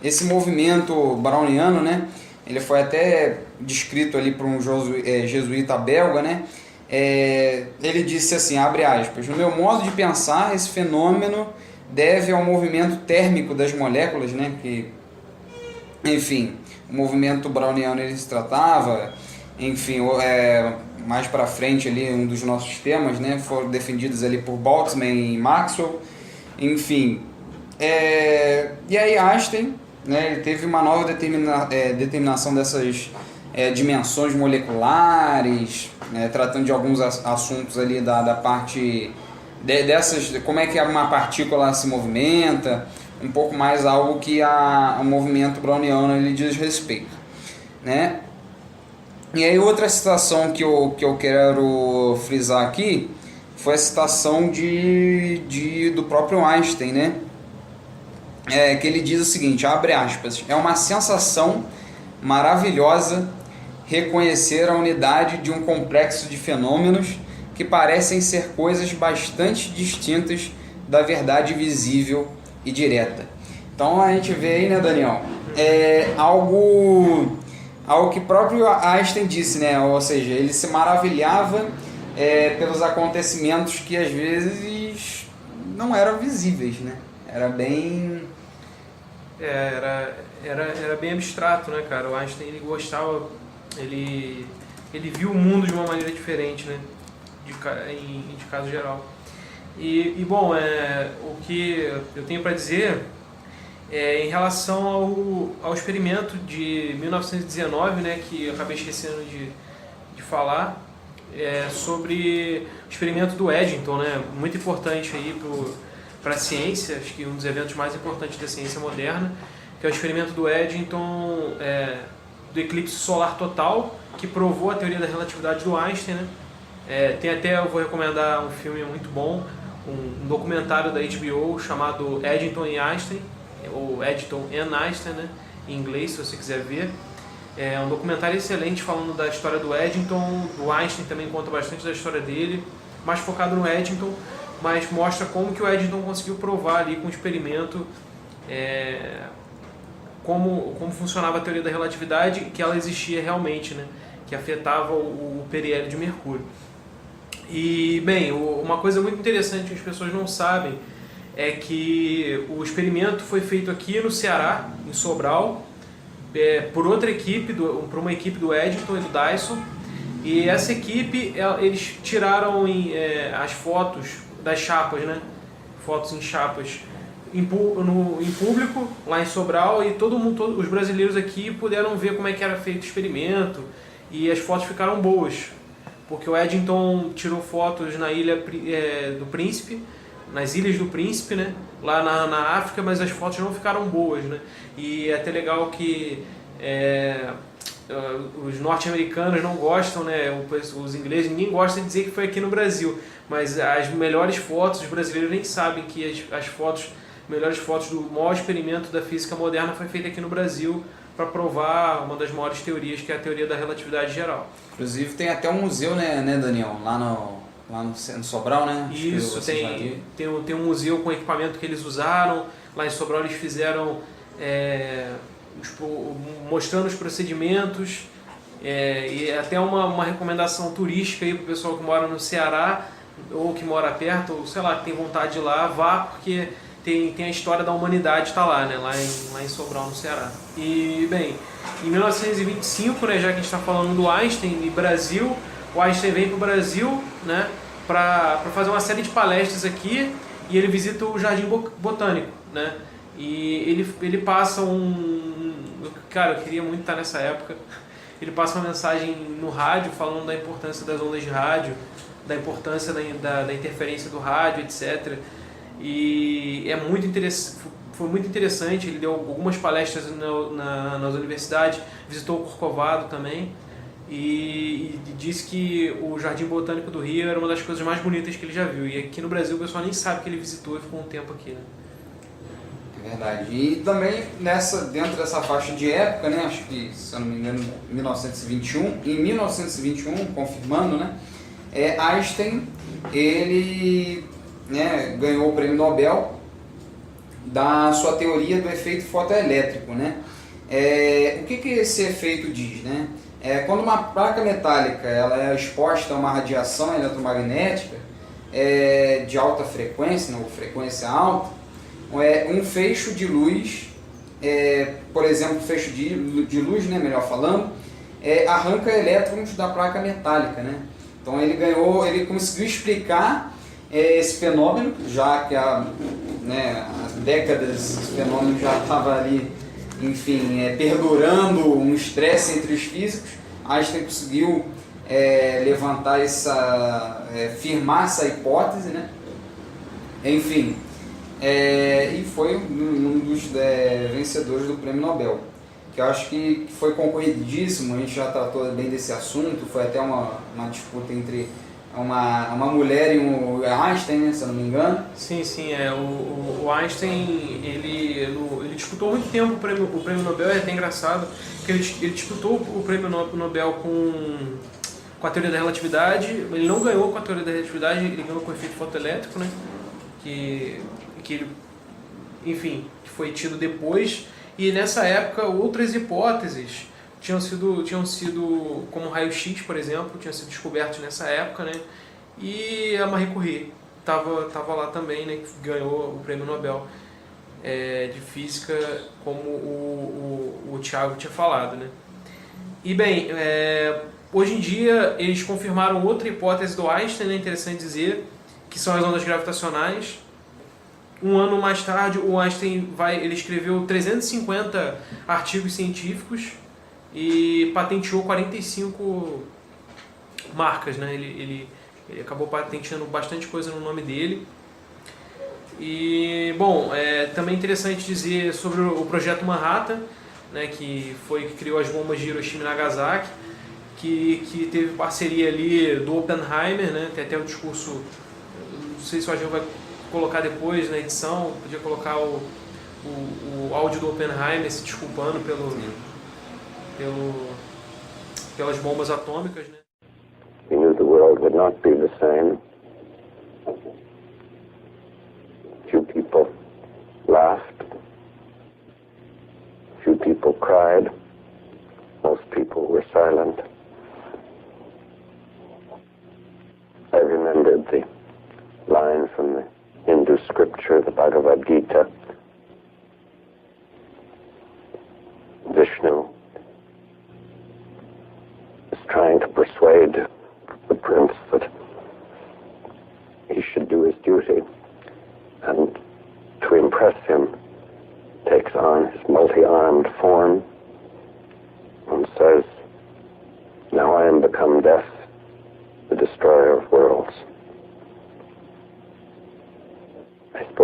esse movimento browniano, né? Ele foi até descrito ali por um jesuíta belga, né? Ele disse assim, abre aspas, no meu modo de pensar, esse fenômeno deve ao movimento térmico das moléculas, né? Que, enfim, o movimento browniano ele se tratava, enfim, mais para frente ali um dos nossos temas, né? Foram defendidos ali por Boltzmann e Maxwell, enfim. E aí Einstein, né? Ele teve uma nova determinação dessas dimensões moleculares, né? Tratando de alguns assuntos ali da parte dessas, como é que uma partícula se movimenta, um pouco mais algo que o movimento browniano ele diz respeito, né? E aí outra citação que eu quero frisar aqui foi a citação do próprio Einstein, né? Que ele diz o seguinte, abre aspas, é uma sensação maravilhosa reconhecer a unidade de um complexo de fenômenos que parecem ser coisas bastante distintas da verdade visível e direta. Então a gente vê aí, né, Daniel, algo que próprio Einstein disse, né? Ou seja, ele se maravilhava pelos acontecimentos que às vezes não eram visíveis, né? Era bem... Era bem abstrato, né, cara? O Einstein ele gostava, ele viu o mundo de uma maneira diferente, né? De caso geral. E bom, o que eu tenho para dizer em relação ao experimento de 1919, né, que eu acabei esquecendo de falar, sobre o experimento do Eddington, né, muito importante aí para a ciência, acho que um dos eventos mais importantes da ciência moderna, que é o experimento do Eddington do eclipse solar total, que provou a teoria da relatividade do Einstein, né? Tem até, eu vou recomendar um filme muito bom, um documentário da HBO chamado Eddington e Einstein, ou Eddington and Einstein, né, em inglês, se você quiser ver. É um documentário excelente falando da história do Eddington, do Einstein também conta bastante da história dele, mais focado no Eddington, mas mostra como que o Eddington conseguiu provar ali com o experimento como funcionava a teoria da relatividade, que ela existia realmente, né, que afetava o periélio de Mercúrio. E, bem, uma coisa muito interessante que as pessoas não sabem é que o experimento foi feito aqui no Ceará, em Sobral, por outra equipe, por uma equipe do Eddington e do Dyson. E essa equipe, eles tiraram as fotos das chapas, né? Fotos em chapas em público, lá em Sobral, e todos os brasileiros aqui puderam ver como é que era feito o experimento, e as fotos ficaram boas, porque o Eddington tirou fotos na Ilha do Príncipe, nas Ilhas do Príncipe, né? Lá na África, mas as fotos não ficaram boas, né? E é até legal que os norte-americanos não gostam, né? Os ingleses, ninguém gosta de dizer que foi aqui no Brasil, mas as melhores fotos, os brasileiros nem sabem que as melhores fotos do maior experimento da física moderna foi feita aqui no Brasil para provar uma das maiores teorias, que é a teoria da relatividade geral. Inclusive tem até um museu, né Daniel? Lá no Sobral, né? Isso, tem um museu com equipamento que eles usaram. Lá em Sobral eles fizeram mostrando os procedimentos, e até uma recomendação turística aí para o pessoal que mora no Ceará ou que mora perto, ou sei lá, que tem vontade de ir lá, vá, porque tem a história da humanidade, está lá, né? Lá em Sobral, no Ceará. E, bem, em 1925, né, já que a gente está falando do Einstein e Brasil, o Einstein vem para o Brasil, né, para fazer uma série de palestras aqui, e ele visita o Jardim Botânico, né? E ele passa Cara, eu queria muito estar nessa época. Ele passa uma mensagem no rádio falando da importância das ondas de rádio, da importância da interferência do rádio, etc. E foi muito interessante. Ele deu algumas palestras nas universidades, visitou o Corcovado também, e disse que o Jardim Botânico do Rio era uma das coisas mais bonitas que ele já viu. E aqui no Brasil o pessoal nem sabe que ele visitou e ficou um tempo aqui, né? É verdade. E também dentro dessa faixa de época, né, acho que, se eu não me engano, em 1921, confirmando, né, Einstein, ele, né, ganhou o prêmio Nobel da sua teoria do efeito fotoelétrico, né? O que esse efeito diz, né? Quando uma placa metálica ela é exposta a uma radiação eletromagnética de alta frequência, né, ou frequência alta, um feixe de luz, por exemplo, feixe de luz, né, melhor falando, arranca elétrons da placa metálica, né? Então ele conseguiu explicar esse fenômeno, já que há décadas esse fenômeno já estava ali, enfim, perdurando um estresse entre os físicos. Einstein conseguiu levantar firmar essa hipótese, né? Enfim, e foi um dos vencedores do Prêmio Nobel, que eu acho que foi concorridíssimo. A gente já tratou bem desse assunto, foi até uma disputa entre uma mulher e o Einstein, né, se eu não me engano. Sim, o Einstein, ele disputou muito tempo o prêmio Nobel. É até engraçado que ele disputou o prêmio Nobel com a teoria da relatividade. Ele não ganhou com a teoria da relatividade, ele ganhou com o efeito fotoelétrico, né, que ele, enfim, que foi tido depois. E nessa época outras hipóteses tinham sido como raio-x, por exemplo, tinham sido descobertos nessa época, né? E a Marie Curie estava lá também, né? Que ganhou o prêmio Nobel de Física, como o Thiago tinha falado, né? E bem, hoje em dia eles confirmaram outra hipótese do Einstein, né? Interessante dizer, que são as ondas gravitacionais. Um ano mais tarde, o Einstein ele escreveu 350 artigos científicos e patenteou 45 marcas, né? Ele acabou patenteando bastante coisa no nome dele. E, bom, também é interessante dizer sobre o projeto Manhattan, né, que criou as bombas de Hiroshima e Nagasaki, que teve parceria ali do Oppenheimer, né? Tem até o discurso, não sei se o Agil vai colocar depois na edição, podia colocar o áudio do Oppenheimer se desculpando pelas bombas atômicas, né? He knew the world would not be the same. Few people laughed. Few people cried. Most people were silent. I remembered the line from the Hindu scripture, the Bhagavad Gita. Vishnu is trying to persuade the prince that he should do his duty, and to impress him takes on his multi-armed form and says, "Now I am become death, the destroyer of worlds."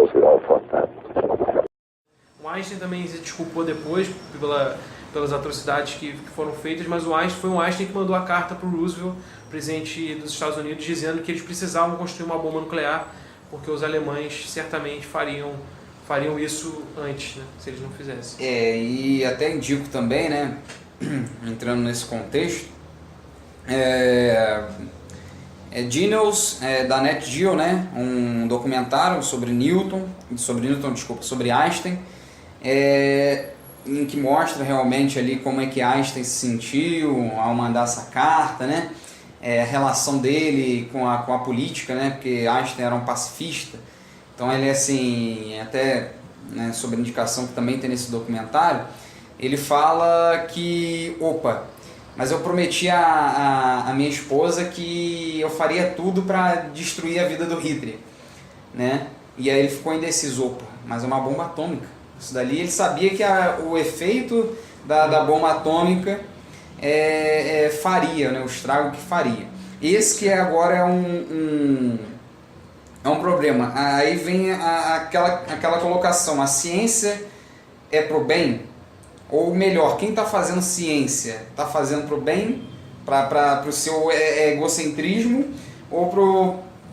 suppose we all thought that. O Einstein também se desculpou depois pelas atrocidades que foram feitas, mas foi o Einstein que mandou a carta para o Roosevelt, presidente dos Estados Unidos, dizendo que eles precisavam construir uma bomba nuclear, porque os alemães certamente fariam isso antes, né, se eles não fizessem. E até indico também, né, entrando nesse contexto, Genius, da Nat Geo, né, um documentário sobre Einstein, em que mostra realmente ali como é que Einstein se sentiu ao mandar essa carta, né, a relação dele com a política, né, porque Einstein era um pacifista, então ele assim, até, né, sobre a indicação que também tem nesse documentário, ele fala que, mas eu prometi a minha esposa que eu faria tudo para destruir a vida do Hitler, né? E aí ele ficou indeciso, mas é uma bomba atômica. Isso dali ele sabia que o efeito da bomba atômica faria, né? O estrago que faria. Esse que agora é um problema. Aí vem aquela colocação, a ciência é pro bem? Ou melhor, quem está fazendo ciência está fazendo para o bem, para o seu egocentrismo, ou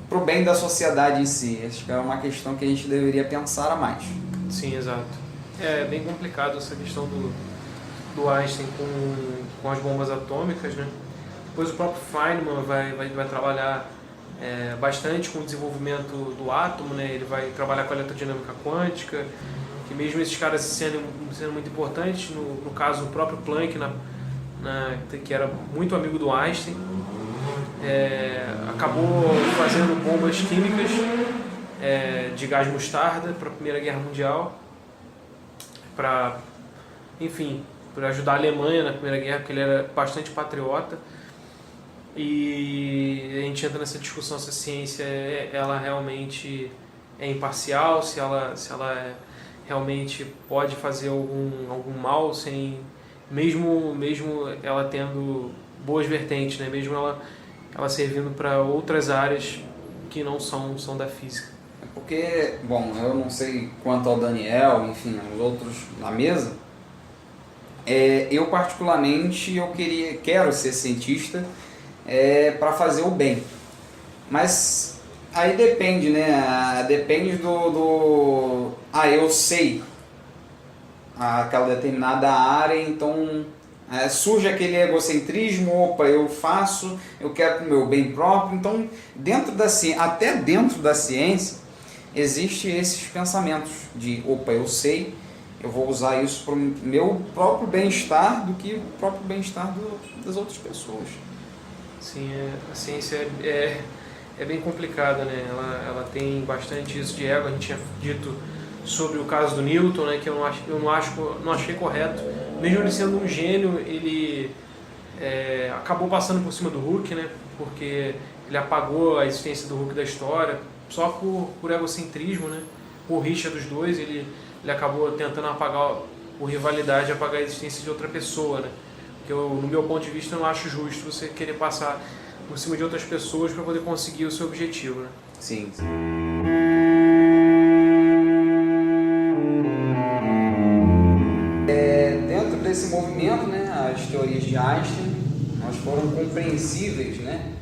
para o bem da sociedade em si? Acho que é uma questão que a gente deveria pensar a mais. Sim, exato. É bem complicado essa questão do Einstein com as bombas atômicas, né? Depois o próprio Feynman vai trabalhar bastante com o desenvolvimento do átomo, né? Ele vai trabalhar com a eletrodinâmica quântica, que mesmo esses caras sendo muito importantes, no caso o próprio Planck, que era muito amigo do Einstein, acabou fazendo bombas químicas de gás mostarda para a Primeira Guerra Mundial, para ajudar a Alemanha na Primeira Guerra, porque ele era bastante patriota. E a gente entra nessa discussão se a ciência ela realmente é imparcial, se ela realmente pode fazer algum mal, mesmo ela tendo boas vertentes, né? Mesmo ela servindo para outras áreas que não são da física. Porque, bom, eu não sei quanto ao Daniel, enfim, os outros na mesa, eu particularmente quero ser cientista para fazer o bem, mas aí depende, né? Depende eu sei aquela determinada área, então surge aquele egocentrismo, eu faço, eu quero para o meu bem próprio. Então, até dentro da ciência, existem esses pensamentos de, eu sei, eu vou usar isso para o meu próprio bem-estar do que o próprio bem-estar das outras pessoas. Sim, a ciência é bem complicada, né? Ela tem bastante isso de ego. A gente tinha dito sobre o caso do Newton, né? Que eu não achei correto. Mesmo ele sendo um gênio, ele acabou passando por cima do Hooke, né? Porque ele apagou a existência do Hooke da história só por egocentrismo, né? Por rixa dos dois, ele acabou tentando por rivalidade, apagar a existência de outra pessoa, né? Que no meu ponto de vista, eu não acho justo você querer passar por cima de outras pessoas para poder conseguir o seu objetivo, né? Sim. Dentro desse movimento, né, as teorias de Einstein, elas foram compreensíveis, né?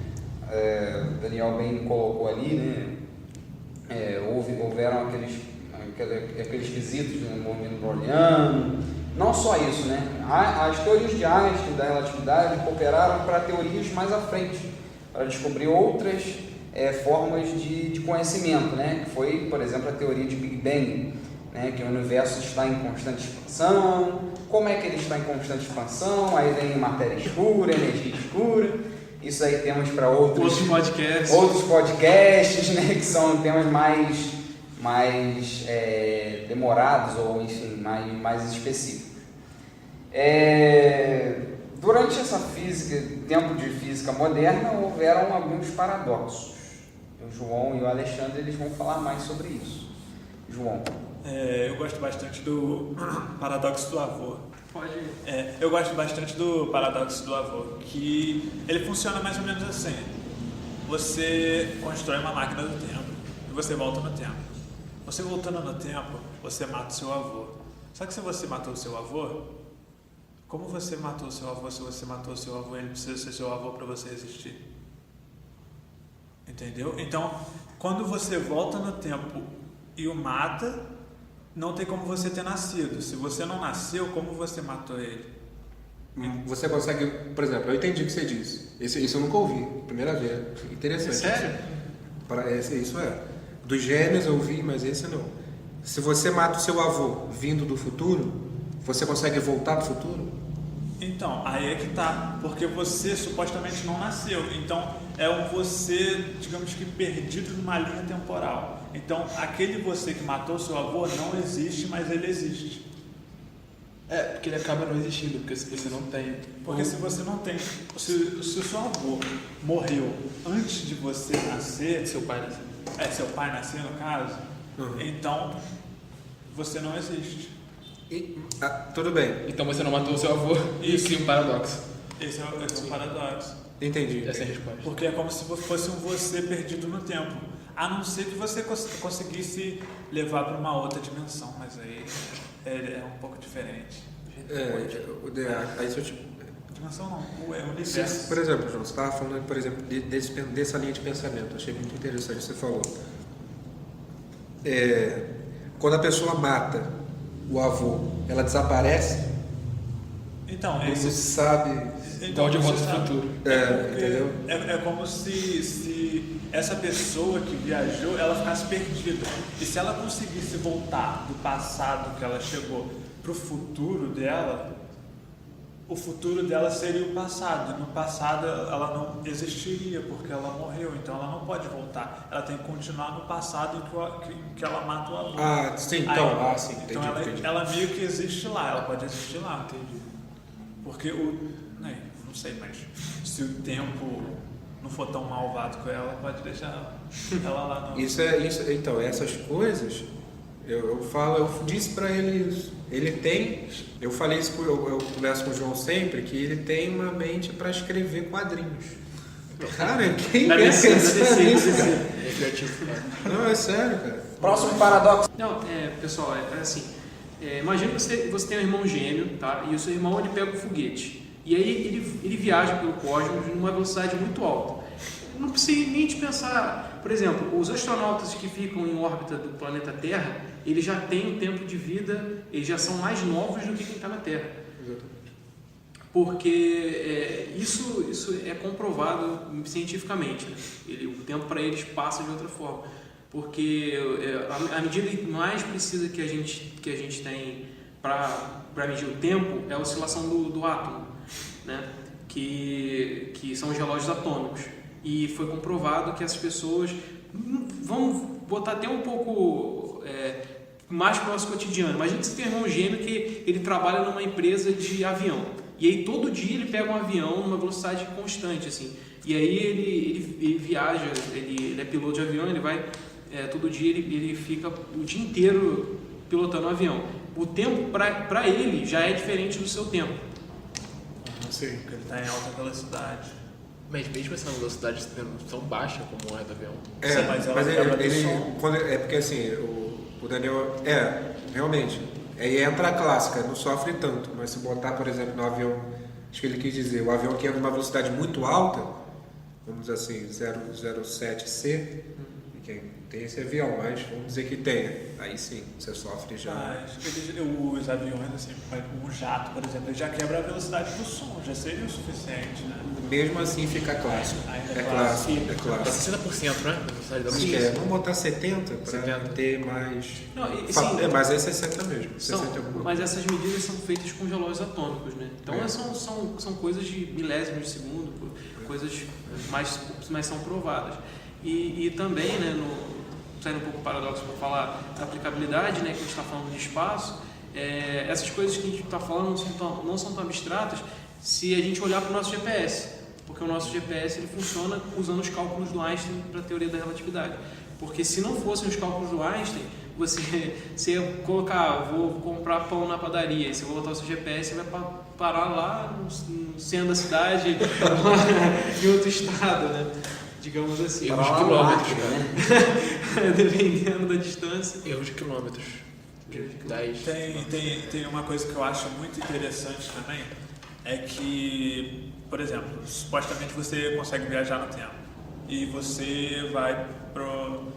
O Daniel bem colocou ali, né? Houveram aqueles quesitos no movimento browniano. Não só isso, né? As teorias de Einstein da relatividade cooperaram para teorias mais à frente, para descobrir outras formas de conhecimento, né? Que foi, por exemplo, a teoria de Big Bang, né? Que o universo está em constante expansão. Como é que ele está em constante expansão? Aí vem matéria escura, energia escura. Isso aí temos para outros podcasts, né? Que são temas mais demorados ou, enfim, mais específicos. Durante essa tempo de física moderna, houveram alguns paradoxos. O João e o Alexandre eles vão falar mais sobre isso. João. Eu gosto bastante do paradoxo do avô. Pode. Eu gosto bastante do paradoxo do avô, que ele funciona mais ou menos assim. Você constrói uma máquina do tempo e você volta no tempo. Você voltando no tempo, você mata o seu avô. Só que se você matou o seu avô, como você matou o seu avô? Se você matou o seu avô, ele precisa ser seu avô para você existir. Entendeu? Então, quando você volta no tempo e o mata, não tem como você ter nascido. Se você não nasceu, como você matou ele? Você consegue, por exemplo, eu entendi o que você disse. Isso eu nunca ouvi, primeira vez. Interessante. Sério? Isso é. Dos gêmeos eu ouvi, mas esse não. Se você mata o seu avô vindo do futuro, você consegue voltar para o futuro? Então, aí é que tá. Porque você supostamente não nasceu. Então, é um você, digamos que perdido numa linha temporal. Então, aquele você que matou o seu avô não existe, mas ele existe. Porque ele acaba não existindo, porque você não tem. Porque se você não tem... Se o seu avô morreu antes de você nascer... Seu pai nasceu. Seu pai nasceu, no caso. Uhum. Então, você não existe. Tudo bem, Então você não matou o seu avô. Isso. Isso, um paradoxo. Esse é o paradoxo. entendi. Essa é a resposta. Porque é como se fosse um você perdido no tempo. A não ser que você conseguisse levar para uma outra dimensão, mas aí é um pouco diferente. Aí se eu te... Dimensão não, é o universo. Por exemplo, João, você estava falando, por exemplo, dessa linha de pensamento. Achei muito interessante o que você falou. Quando a pessoa mata o avô, ela desaparece? Então, Não se sabe... Igual de volta ao futuro. Entendeu? É como se essa pessoa que viajou, ela ficasse perdida. E se ela conseguisse voltar do passado que ela chegou para o futuro dela, o futuro dela seria o passado. E no passado ela não existiria, porque ela morreu. Então ela não pode voltar. Ela tem que continuar no passado em que ela mata o avô. Sim, então. Aí, Sim, entendi, então entendi. ela meio que existe lá. Ela pode existir lá. Entendi. Porque não sei, mas se o tempo não for tão malvado com ela, pode deixar ela lá. Não. Então, essas coisas, eu disse pra ele isso. Ele tem, eu falei isso, eu converso com o João sempre, que ele tem uma mente para escrever quadrinhos. Cara, quem pensa nisso, cara? É criativo. Não, é sério, cara. Próximo paradoxo. Não, pessoal, é assim. Imagina que você tem um irmão gêmeo, tá? E o seu irmão ele pega o foguete. E aí ele viaja pelo cosmos numa velocidade muito alta. Não precisa nem de pensar, por exemplo, os astronautas que ficam em órbita do planeta Terra, eles já têm um tempo de vida, eles já são mais novos do que quem está na Terra. Porque isso é comprovado cientificamente, né? O tempo para eles passa de outra forma. Porque a medida que mais precisa que a gente tem para medir o tempo é a oscilação do átomo, né? Que são os relógios atômicos. E foi comprovado que essas pessoas, vamos botar até um pouco mais para o nosso cotidiano. Imagina que você tem um irmão gêmeo que ele trabalha numa empresa de avião. E aí todo dia ele pega um avião numa velocidade constante, assim. E aí ele viaja, ele é piloto de avião, ele vai, todo dia ele fica o dia inteiro pilotando um avião. O tempo para ele já é diferente do seu tempo. Sim, porque ele está em alta velocidade. Mas mesmo essa velocidade tão baixa como é do avião. Mas ele porque assim, o Daniel, realmente, aí entra a clássica, não sofre tanto, mas se botar, por exemplo, no avião, acho que ele quis dizer, o avião que é numa velocidade muito alta, vamos dizer assim, 007C, quem tem esse avião, mas vamos dizer que tenha, aí sim, você sofre já. Os aviões, assim, um jato, por exemplo, ele já quebra a velocidade do som, já seria o suficiente, né? Mesmo assim fica clássico. Ainda É clássico. É 60%, né? Da velocidade da luz. Vamos botar 70 para 70. ter mais. Não, sim, mas é 60 mesmo. 60 mas essas medidas são feitas com relógios atômicos, né? Então são coisas de milésimos de segundo, coisas mais são provadas. E também, né, saindo um pouco do paradoxo para falar da aplicabilidade, né, que a gente está falando de espaço, essas coisas que a gente está falando não são tão abstratas se a gente olhar para o nosso GPS, porque o nosso GPS ele funciona usando os cálculos do Einstein para a teoria da relatividade. Porque se não fossem os cálculos do Einstein, você ia colocar, vou comprar pão na padaria, e você vai botar o seu GPS, você vai parar lá no centro da cidade, em outro estado, né? digamos assim. Erros de Para lá no quilômetros, Acre, cara. né? Dependendo da distância. Erros de quilômetros. De 10. Tem uma coisa que eu acho muito interessante também, é que, por exemplo, supostamente você consegue viajar no tempo e você vai pro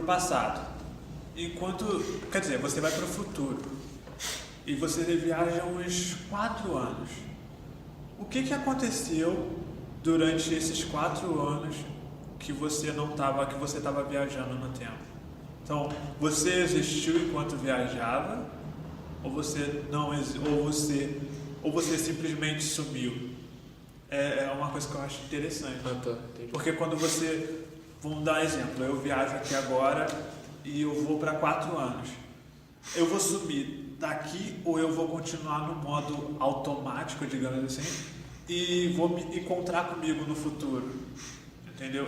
passado. Quer dizer, você vai pro futuro e você viaja uns 4 anos. O que aconteceu durante esses 4 anos que você estava viajando no tempo? Então, você existiu enquanto viajava, ou você simplesmente sumiu? É uma coisa que eu acho interessante. Ah, tá. Entendi. Porque quando vamos dar um exemplo, eu viajo aqui agora e eu vou para 4 anos. Eu vou sumir daqui ou eu vou continuar no modo automático, digamos assim, e vou me encontrar comigo no futuro? Entendeu?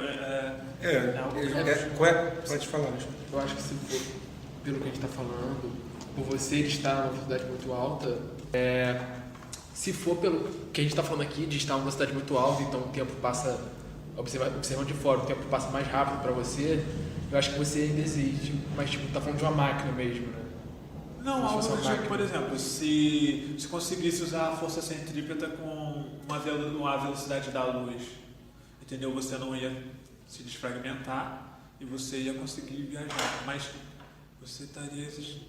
Pode falar. Eu acho que se for pelo que a gente está falando, por você estar numa velocidade muito alta, se for pelo que a gente está falando aqui, de estar numa velocidade muito alta, então o tempo passa, observando de fora, o tempo passa mais rápido para você, eu acho que você ainda existe, mas tipo, tá falando de uma máquina mesmo, né? Não, algo do tipo, por exemplo, se conseguisse usar a força centrípeta com uma velocidade da luz, entendeu? Você não ia se desfragmentar e você ia conseguir viajar, mas você estaria existindo.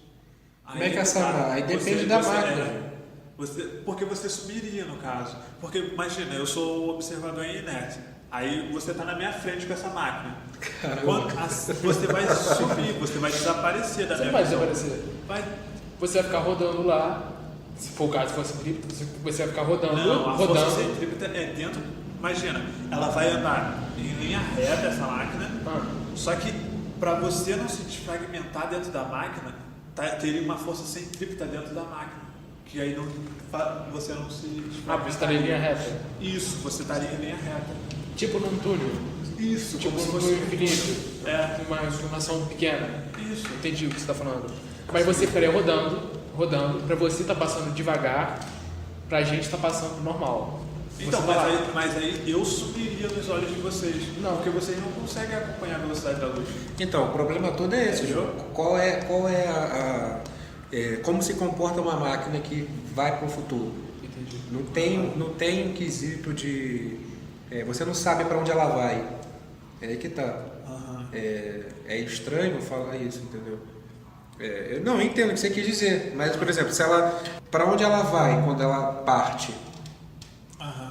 Como é que essa... Aí depende da máquina. Porque você sumiria, no caso. Porque, imagina, eu sou observador em inércia. Aí você está na minha frente com essa máquina. Você vai sumir, você vai desaparecer da minha visão. visão. Você vai desaparecer. Você vai ficar rodando lá, se for o caso, se for centrípeta, você vai ficar rodando. Não, a força centrípeta é dentro. Imagina, ela vai andar em linha reta, essa máquina, só que para você não se desfragmentar dentro da máquina, teria uma força centrípeta dentro da máquina, que aí você não se desfragmentaria. Você estaria em linha reta? Isso, você estaria em linha reta. Tipo num túnel? Isso, tipo num túnel infinito? Uma informação pequena? Isso. Entendi o que você está falando. Mas você ficaria rodando, para você estar passando devagar, pra gente estar passando normal. Então, mas aí eu subiria nos olhos de vocês. Não, porque vocês não conseguem acompanhar a velocidade da luz. Então, o problema todo é esse, João. Qual é como se comporta uma máquina que vai para o futuro? Entendi. Não tem um quesito de... você não sabe para onde ela vai. É aí que tá. É estranho falar isso, entendeu? Eu não entendo o que você quis dizer, mas, por exemplo, para onde ela vai quando ela parte?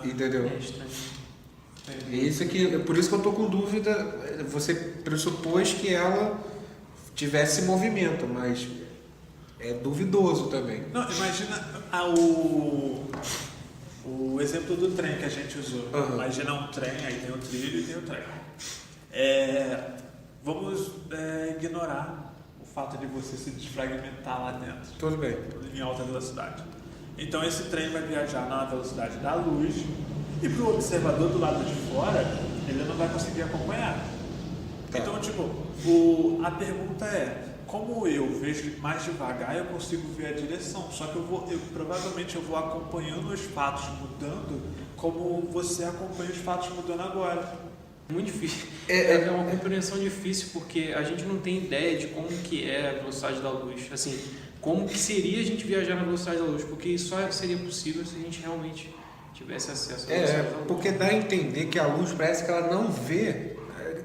Entendeu? É estranho. Por isso que eu tô com dúvida. Você pressupôs que ela tivesse movimento, mas é duvidoso também. Não, imagina o exemplo do trem que a gente usou. Imagina um trem, aí tem o trilho e tem o trem. Vamos ignorar o fato de você se desfragmentar lá dentro. Tudo bem. Em alta velocidade. Então esse trem vai viajar na velocidade da luz e para o observador do lado de fora, ele não vai conseguir acompanhar. Tá. Então, a pergunta é, como eu vejo mais devagar, eu consigo ver a direção, só que provavelmente eu vou acompanhando os fatos mudando como você acompanha os fatos mudando agora. Muito difícil. É uma compreensão difícil porque a gente não tem ideia de como que é a velocidade da luz. Assim, como que seria a gente viajar na velocidade da luz? Porque isso só seria possível se a gente realmente tivesse acesso à velocidade da luz. Porque dá a entender que a luz parece que ela não vê.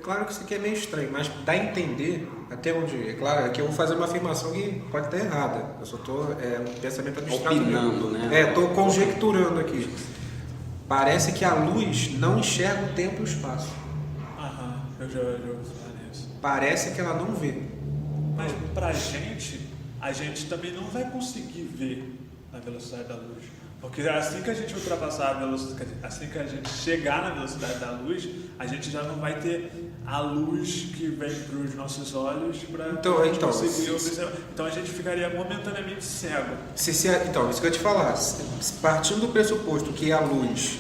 Claro que isso aqui é meio estranho, mas dá a entender até onde... É claro, aqui eu vou fazer uma afirmação que pode estar errada. Eu só estou... um pensamento abstrato. Opinando, né? Estou conjecturando aqui. Parece que a luz não enxerga o tempo e o espaço. Eu já ouvi falar nisso. Parece que ela não vê. Mas pra gente, a gente também não vai conseguir ver na velocidade da luz. Porque assim que a gente ultrapassar a velocidade, assim que a gente chegar na velocidade da luz, a gente já não vai ter a luz que vem para os nossos olhos para conseguir observar. Então a gente ficaria momentaneamente cego. Então, isso que eu ia te falar. Partindo do pressuposto que a luz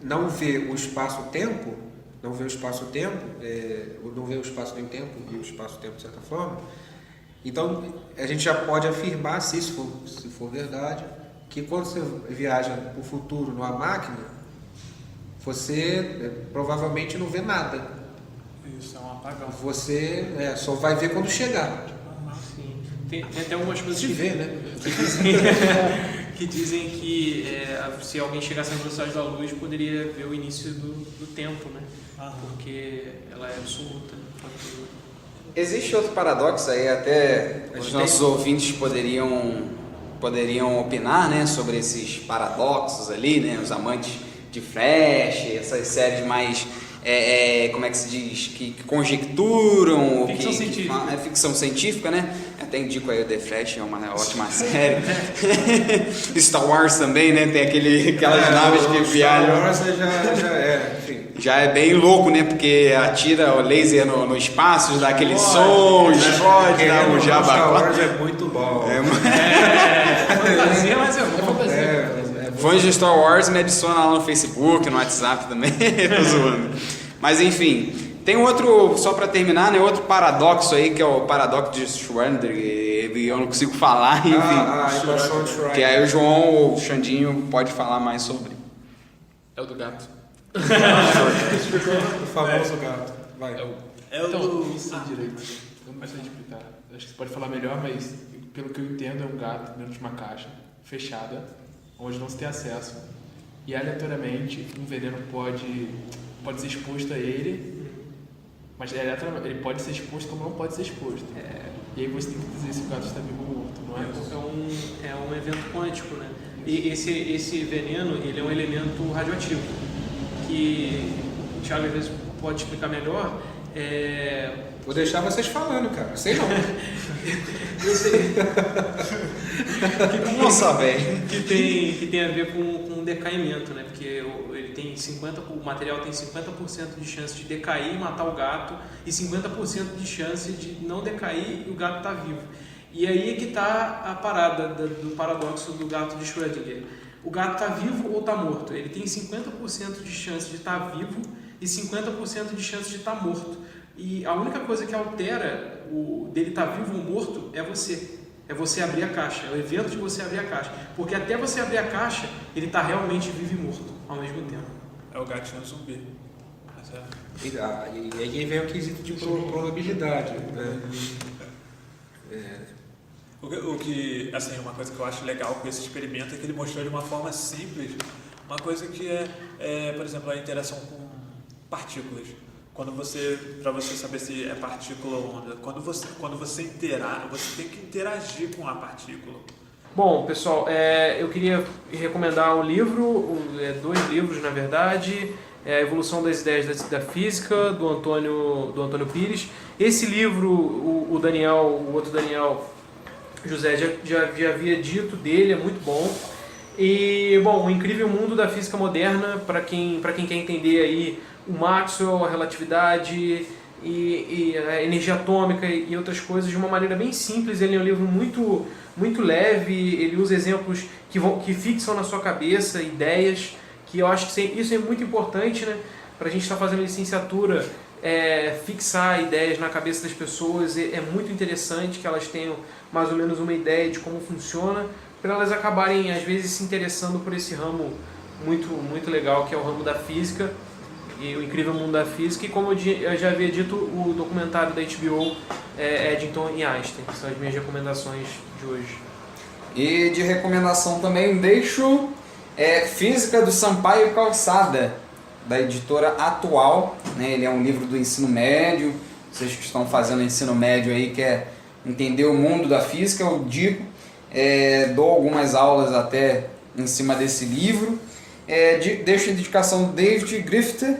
não vê o espaço-tempo, não vê o espaço-tempo nem o tempo e o espaço-tempo de certa forma, então a gente já pode afirmar, se for verdade, que quando você viaja para o futuro numa máquina, você provavelmente não vê nada. Isso, é um apagão. Você só vai ver quando chegar. Sim. Tem até algumas coisas Se vê, né? que dizem que se alguém chegasse na velocidade da luz, poderia ver o início do tempo, né? Porque ela é absoluta. Existe outro paradoxo aí, até os nossos ouvintes poderiam opinar, né, sobre esses paradoxos ali, né, os amantes de Flash, essas séries mais, como é que se diz, que conjecturam, Ficção científica. É ficção científica, né? Até indico aí o The Flash, é uma ótima série. Star Wars também, né? Tem aquelas naves que viajam. Star Wars enfim. Já é bem louco, né? Porque atira o laser no espaço, dá aquele som, explode, dá um Star jabá. Wars é muito bom. Fantasia, mas é bom. Fãs de Star Wars me adiciona lá no Facebook, no WhatsApp também. Tô zoando. Mas enfim, tem outro, só pra terminar, né? Outro paradoxo aí, que é o paradoxo de Schrödinger. Eu não consigo falar, enfim. A equação de Schrödinger. Que aí o João ou o Xandinho pode falar mais sobre. É o do gato. O famoso gato. Vai. Então, não sei direito. Eu não sei explicar. Acho que você pode falar melhor, mas pelo que eu entendo, é um gato dentro de uma caixa fechada, onde não se tem acesso. E aleatoriamente, um veneno pode ser exposto a ele, mas ele pode ser exposto como não pode ser exposto. E aí você tem que dizer se o gato está vivo ou morto, não é? É um evento quântico, né? E esse veneno, ele é um elemento radioativo, que o Thiago às vezes pode explicar melhor. Vou deixar vocês falando, cara. Sei não. Nossa, velho. Que tem a ver com decaimento, né? Porque o material tem 50% de chance de decair e matar o gato e 50% de chance de não decair e o gato tá vivo. E aí é que tá a parada do paradoxo do gato de Schrödinger. O gato tá vivo ou tá morto? Ele tem 50% de chance de estar vivo e 50% de chance de estar morto. E a única coisa que altera dele estar vivo ou morto é você. É você abrir a caixa, é o evento de você abrir a caixa. Porque até você abrir a caixa, ele está realmente vivo e morto ao mesmo tempo. É o gatinho zumbi. E aí vem o quesito de probabilidade. Né? O que, assim, uma coisa que eu acho legal com esse experimento é que ele mostrou de uma forma simples uma coisa que por exemplo, a interação com partículas. Para você saber se é partícula ou onda, quando você interage, você tem que interagir com a partícula. Bom, pessoal, eu queria recomendar um livro, 2 livros na verdade, A Evolução das Ideias da Física, do Antônio Pires. Esse livro, o outro Daniel José já havia dito dele, é muito bom. E, bom, O Incrível Mundo da Física Moderna, para quem quer entender aí o Maxwell, a relatividade e a energia atômica e outras coisas de uma maneira bem simples. Ele é um livro muito, muito leve, ele usa exemplos que fixam na sua cabeça, ideias, que eu acho que isso é muito importante, né? Para a gente estar fazendo licenciatura, fixar ideias na cabeça das pessoas, é muito interessante que elas tenham mais ou menos uma ideia de como funciona, para elas acabarem às vezes se interessando por esse ramo muito, muito legal que é o ramo da física e o incrível mundo da física. E como eu já havia dito, o documentário da HBO, Eddington e Einstein, que são as minhas recomendações de hoje. E de recomendação também deixo Física do Sampaio Calçada, da editora Atual, né? Ele é um livro do ensino médio. Vocês que estão fazendo ensino médio aí, quer entender o mundo da física, eu digo, dou algumas aulas até em cima desse livro. Deixo a indicação do David Griffith,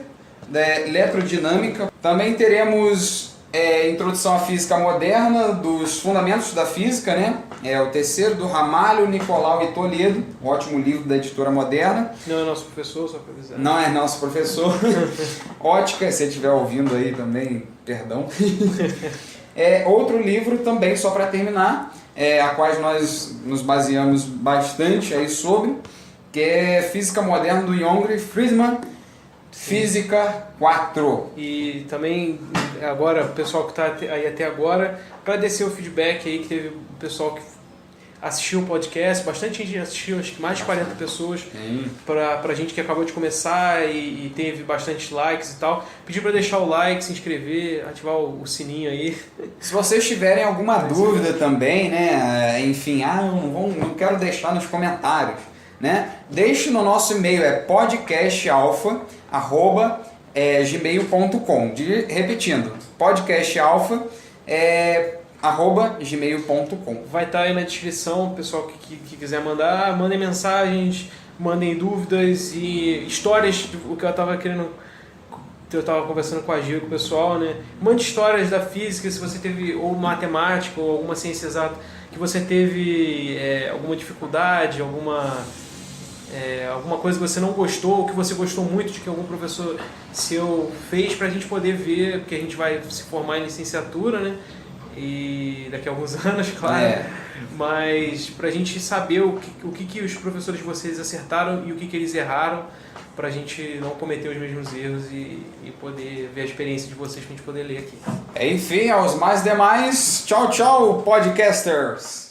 da Eletrodinâmica. Também teremos Introdução à Física Moderna, dos Fundamentos da Física, né? O terceiro, do Ramalho, Nicolau e Toledo, um ótimo livro da editora Moderna. Não é nosso professor, só para avisar. Não é nosso professor. Ótica, se estiver ouvindo aí também, perdão. Outro livro também, só para terminar, a qual nós nos baseamos bastante aí sobre, que é Física Moderna do Young Friedman, Física 4. E também, agora, o pessoal que está aí até agora, agradecer o feedback aí que teve o pessoal que assistiu o podcast, bastante gente assistiu, acho que mais de 40 pessoas, pra gente que acabou de começar e teve bastante likes e tal. Pedi pra deixar o like, se inscrever, ativar o sininho aí. Se vocês tiverem alguma dúvida também, né, enfim, não quero deixar nos comentários, né, deixe no nosso e-mail, podcastalpha@gmail.com. Repetindo, podcastalpha@gmail.com. Vai estar aí na descrição, pessoal que quiser mandar, mandem mensagens, mandem dúvidas e histórias, o que eu estava conversando com a Gil e com o pessoal, né? Mande histórias da física, se você teve, ou matemática, ou alguma ciência exata, que você teve alguma dificuldade, alguma coisa que você não gostou, ou que você gostou muito de que algum professor seu fez, pra gente poder ver, porque a gente vai se formar em licenciatura, né? E daqui a alguns anos, claro, mas pra gente saber o que os professores de vocês acertaram e o que eles erraram, pra gente não cometer os mesmos erros e poder ver a experiência de vocês pra gente poder ler aqui. Enfim, aos mais demais, tchau, tchau, podcasters!